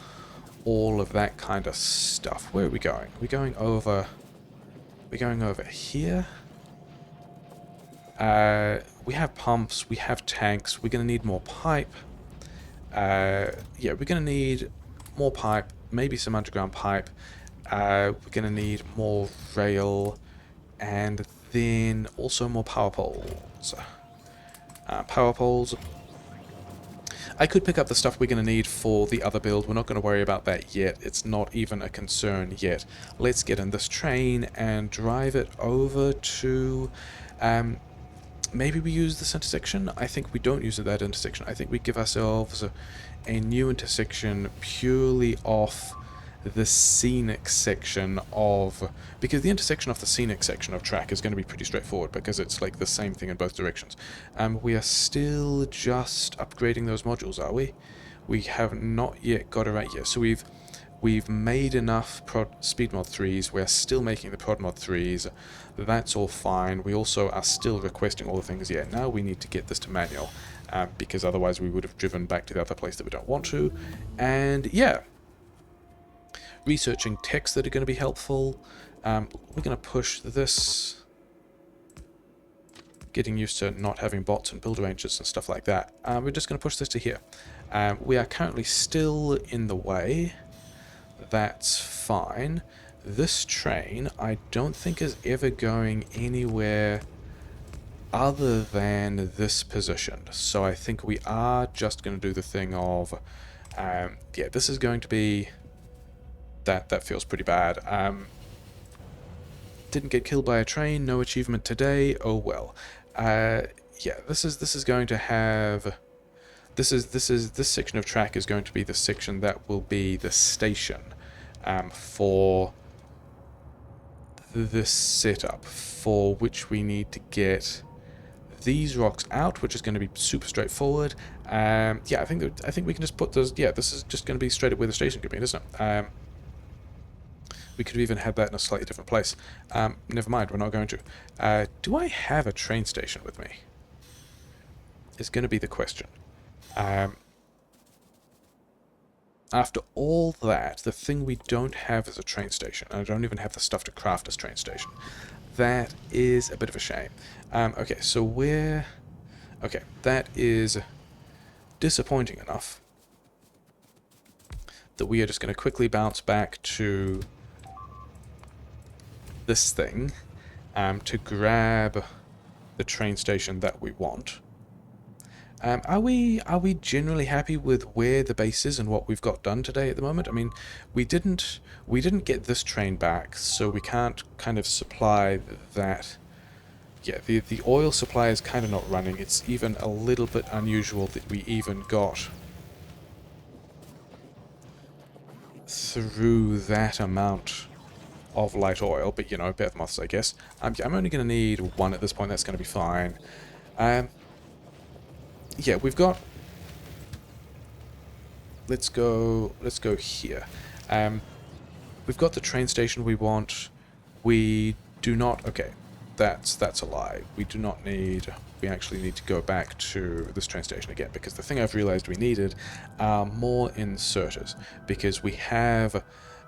[SPEAKER 1] all of that kind of stuff. Where are we going? We're going over here. We have pumps, we have tanks, we're going to need more pipe. Yeah, we're going to need more pipe, maybe some underground pipe. We're going to need more rail, and then also more power poles. Power poles. I could pick up the stuff we're going to need for the other build. We're not going to worry about that yet. It's not even a concern yet. Let's get in this train and drive it over to... maybe we use this intersection? I think we don't use that intersection. I think we give ourselves a new intersection purely off the scenic section of... Because the intersection off the scenic section of track is going to be pretty straightforward, because it's like the same thing in both directions. We are still just upgrading those modules, are we? We have not yet got it right yet. So we've made enough speed mod 3s. We're still making the prod mod 3s. That's all fine. We also are still requesting all the things. Yeah, now we need to get this to manual, because otherwise we would have driven back to the other place that we don't want to. And yeah, researching texts that are going to be helpful. We're going to push this. Getting used to not having bots and builder agents and stuff like that. We're just going to push this to here. We are currently still in the way. That's fine. This train, I don't think is ever going anywhere other than this position. So I think we are just going to do the thing of... yeah, this is going to be... That feels pretty bad. Didn't get killed by a train, no achievement today, oh well. Yeah, this is going to have... This section of track is going to be the section that will be the station for this setup, for which we need to get these rocks out, which is going to be super straightforward. Yeah, I think we can just put those... Yeah, this is just going to be straight up where the station could be, isn't it? We could have even had that in a slightly different place. Never mind, we're not going to. Do I have a train station with me? Is going to be the question. After all that, the thing we don't have is a train station, and I don't even have the stuff to craft a train station. That is a bit of a shame. Okay, so we're... Okay, that is disappointing enough that we are just going to quickly bounce back to this thing to grab the train station that we want. Are we generally happy with where the base is and what we've got done today at the moment? I mean, we didn't get this train back, so we can't kind of supply that. Yeah, the oil supply is kind of not running. It's even a little bit unusual that we even got through that amount of light oil, but you know, better moths, I guess. Yeah, I'm only going to need one at this point. That's going to be fine. Yeah, we've got. Let's go here. We've got the train station we want. We do not. Okay, that's a lie. We do not need. We actually need to go back to this train station again, because the thing I've realized we needed are more inserters, because we have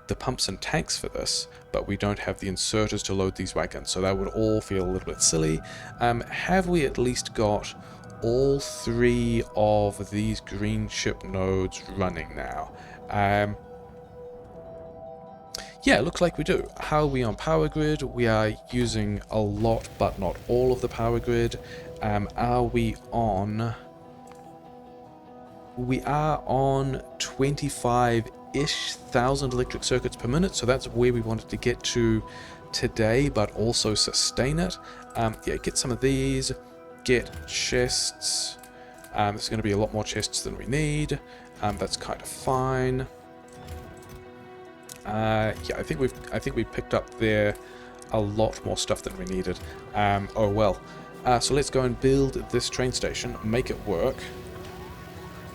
[SPEAKER 1] the pumps and tanks for this, but we don't have the inserters to load these wagons, so that would all feel a little bit silly. Have we at least got all 3 of these green ship nodes running now? Yeah, it looks like we do. How are we on power grid? We are using a lot, but not all of the power grid. Are we on... We are on 25-ish thousand electric circuits per minute, so that's where we wanted to get to today, but also sustain it. Yeah, get some of these, get chests. There's going to be a lot more chests than we need. That's kind of fine. Yeah, I think we picked up there a lot more stuff than we needed. Oh well. So let's go and build this train station, make it work.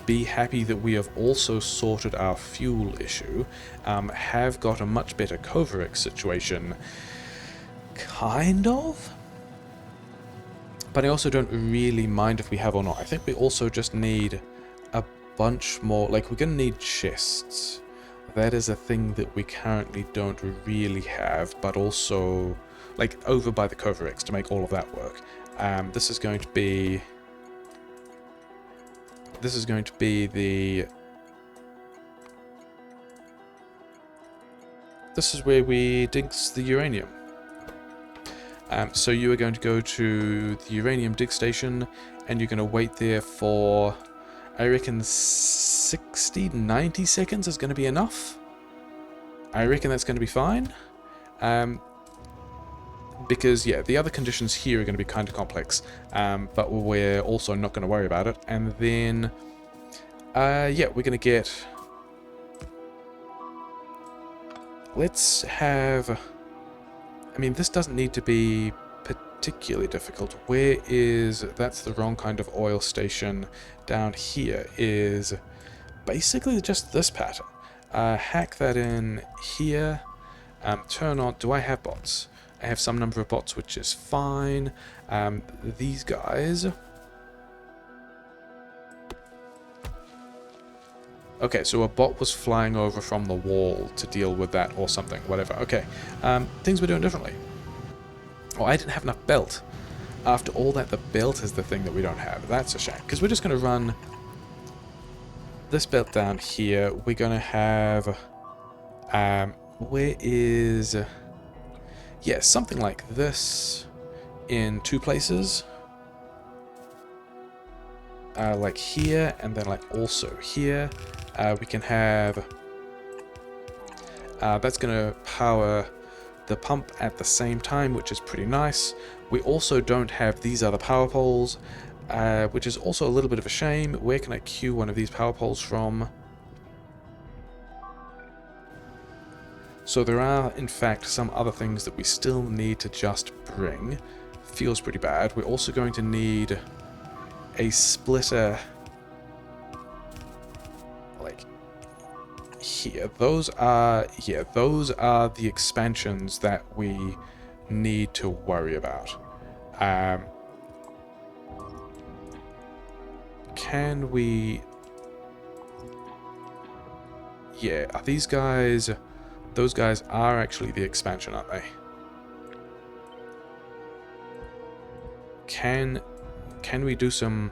[SPEAKER 1] Be happy that we have also sorted our fuel issue. Have got a much better Kovarex situation. Kind of? But I also don't really mind if we have or not. I think we also just need a bunch more, like we're going to need chests. That is a thing that we currently don't really have, but also, like, over by the Kovarex to make all of that work. This is going to be the... This is where we dig the uranium. So you are going to go to the uranium dig station, and you're going to wait there for, I reckon, 60, 90 seconds is going to be enough. I reckon that's going to be fine. Because, yeah, the other conditions here are going to be kind of complex, but we're also not going to worry about it. And then, yeah, we're going to get... Let's have... I mean, this doesn't need to be particularly difficult. Where is... That's the wrong kind of oil station. Down here is basically just this pattern. Hack that in here. Turn on... Do I have bots? I have some number of bots, which is fine. These guys... Okay, so a bot was flying over from the wall to deal with that or something, whatever. Okay, things we're doing differently. Oh, I didn't have enough belt. After all that, the belt is the thing that we don't have. That's a shame, because we're just going to run this belt down here. We're going to have... where is... Yeah, something like this in 2 places. Like here, and then like also here. We can have... that's going to power the pump at the same time, which is pretty nice. We also don't have these other power poles, which is also a little bit of a shame. Where can I queue one of these power poles from? So there are, in fact, some other things that we still need to just bring. Feels pretty bad. We're also going to need a splitter, like here. Those are, yeah, those are the expansions that we need to worry about. Can we... Yeah, are these guys... Those guys are actually the expansion, aren't they? Can we do some...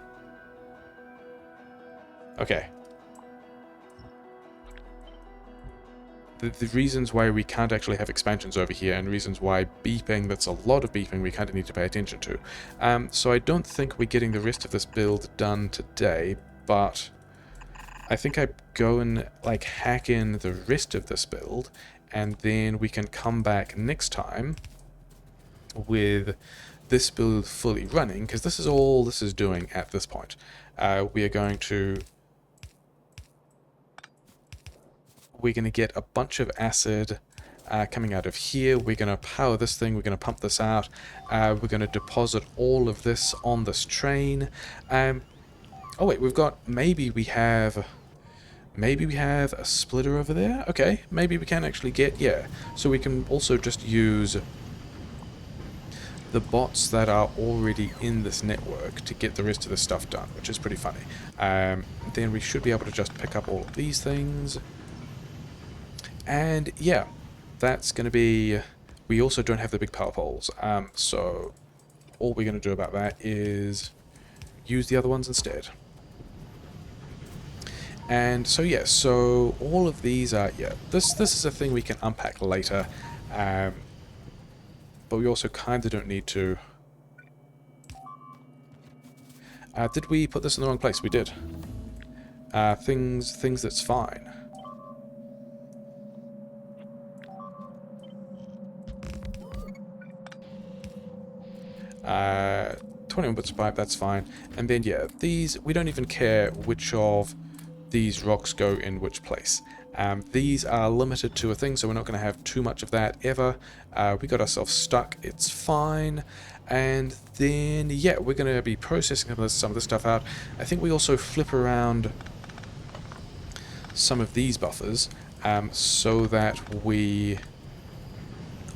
[SPEAKER 1] Okay. The reasons why we can't actually have expansions over here, and reasons why beeping, that's a lot of beeping, we kind of need to pay attention to. So I don't think we're getting the rest of this build done today, but I think I go and like hack in the rest of this build, and then we can come back next time with this build fully running, because this is all this is doing at this point. We are going to... We're going to get a bunch of acid coming out of here. We're going to power this thing. We're going to pump this out. We're going to deposit all of this on this train. Oh wait, we've got... Maybe we have a splitter over there? Okay, maybe we can actually get... Yeah, so we can also just use the bots that are already in this network to get the rest of the stuff done, which is pretty funny. Then we should be able to just pick up all of these things. And yeah, that's going to be... We also don't have the big power poles, so all we're going to do about that is use the other ones instead. And so yeah, so all of these are... Yeah, this is a thing we can unpack later, but we also kind of don't need to... did we put this in the wrong place? We did. Things that's fine. 21 bits of pipe, that's fine. And then yeah, these, we don't even care which of these rocks go in which place. These are limited to a thing, so we're not going to have too much of that ever. We got ourselves stuck, it's fine. And then yeah, we're going to be processing some of this stuff out. I think we also flip around some of these buffers so that we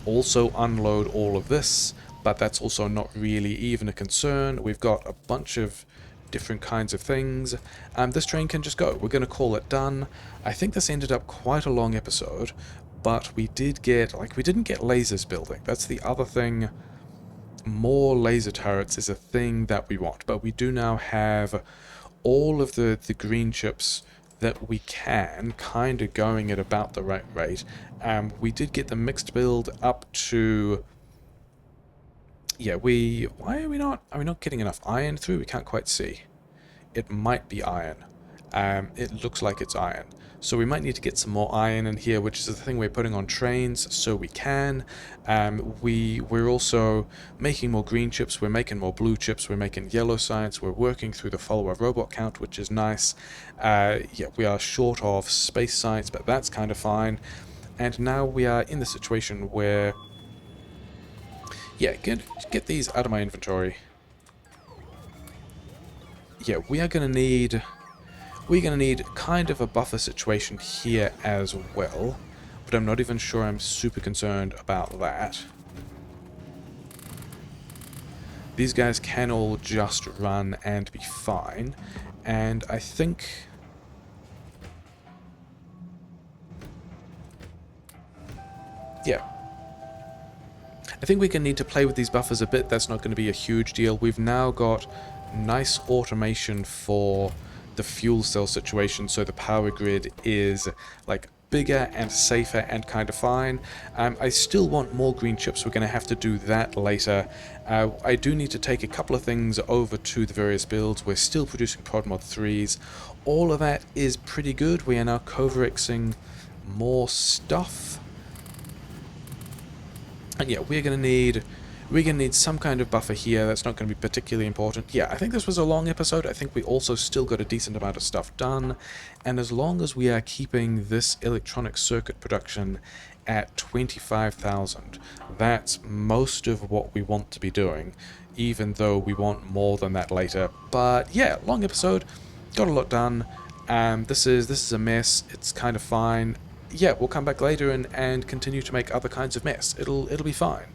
[SPEAKER 1] also unload all of this, but that's also not really even a concern. We've got a bunch of different kinds of things. This train can just go. We're going to call it done. I think this ended up quite a long episode, but we did get, like, we didn't get lasers building. That's the other thing. More laser turrets is a thing that we want, but we do now have all of the green chips that we can kind of going at about the right rate. We did get the mixed build up to... Yeah, why are we not getting enough iron through? We can't quite see. It might be iron. It looks like it's iron. So we might need to get some more iron in here, which is the thing we're putting on trains, so we can. We're also making more green chips, we're making more blue chips, we're making yellow science, we're working through the follower robot count, which is nice. Yeah, we are short of space science, but that's kind of fine. And now we are in the situation where... Yeah, get these out of my inventory. Yeah, we're gonna need kind of a buffer situation here as well, but I'm not even sure I'm super concerned about that. These guys can all just run and be fine, and I think... Yeah. I think we're going to need to play with these buffers a bit. That's not going to be a huge deal. We've now got nice automation for the fuel cell situation, so the power grid is like bigger and safer and kind of fine. I still want more green chips. We're going to have to do that later. I do need to take a couple of things over to the various builds. We're still producing Prod Mod 3s. All of that is pretty good. We are now coverexing more stuff. And yeah, we're gonna need some kind of buffer here. That's not going to be particularly important. Yeah, I think this was a long episode. I think we also still got a decent amount of stuff done. And as long as we are keeping this electronic circuit production at 25,000, that's most of what we want to be doing, even though we want more than that later. But yeah, long episode, got a lot done. This is a mess. It's kind of fine. Yeah, we'll come back later and continue to make other kinds of mess. It'll be fine.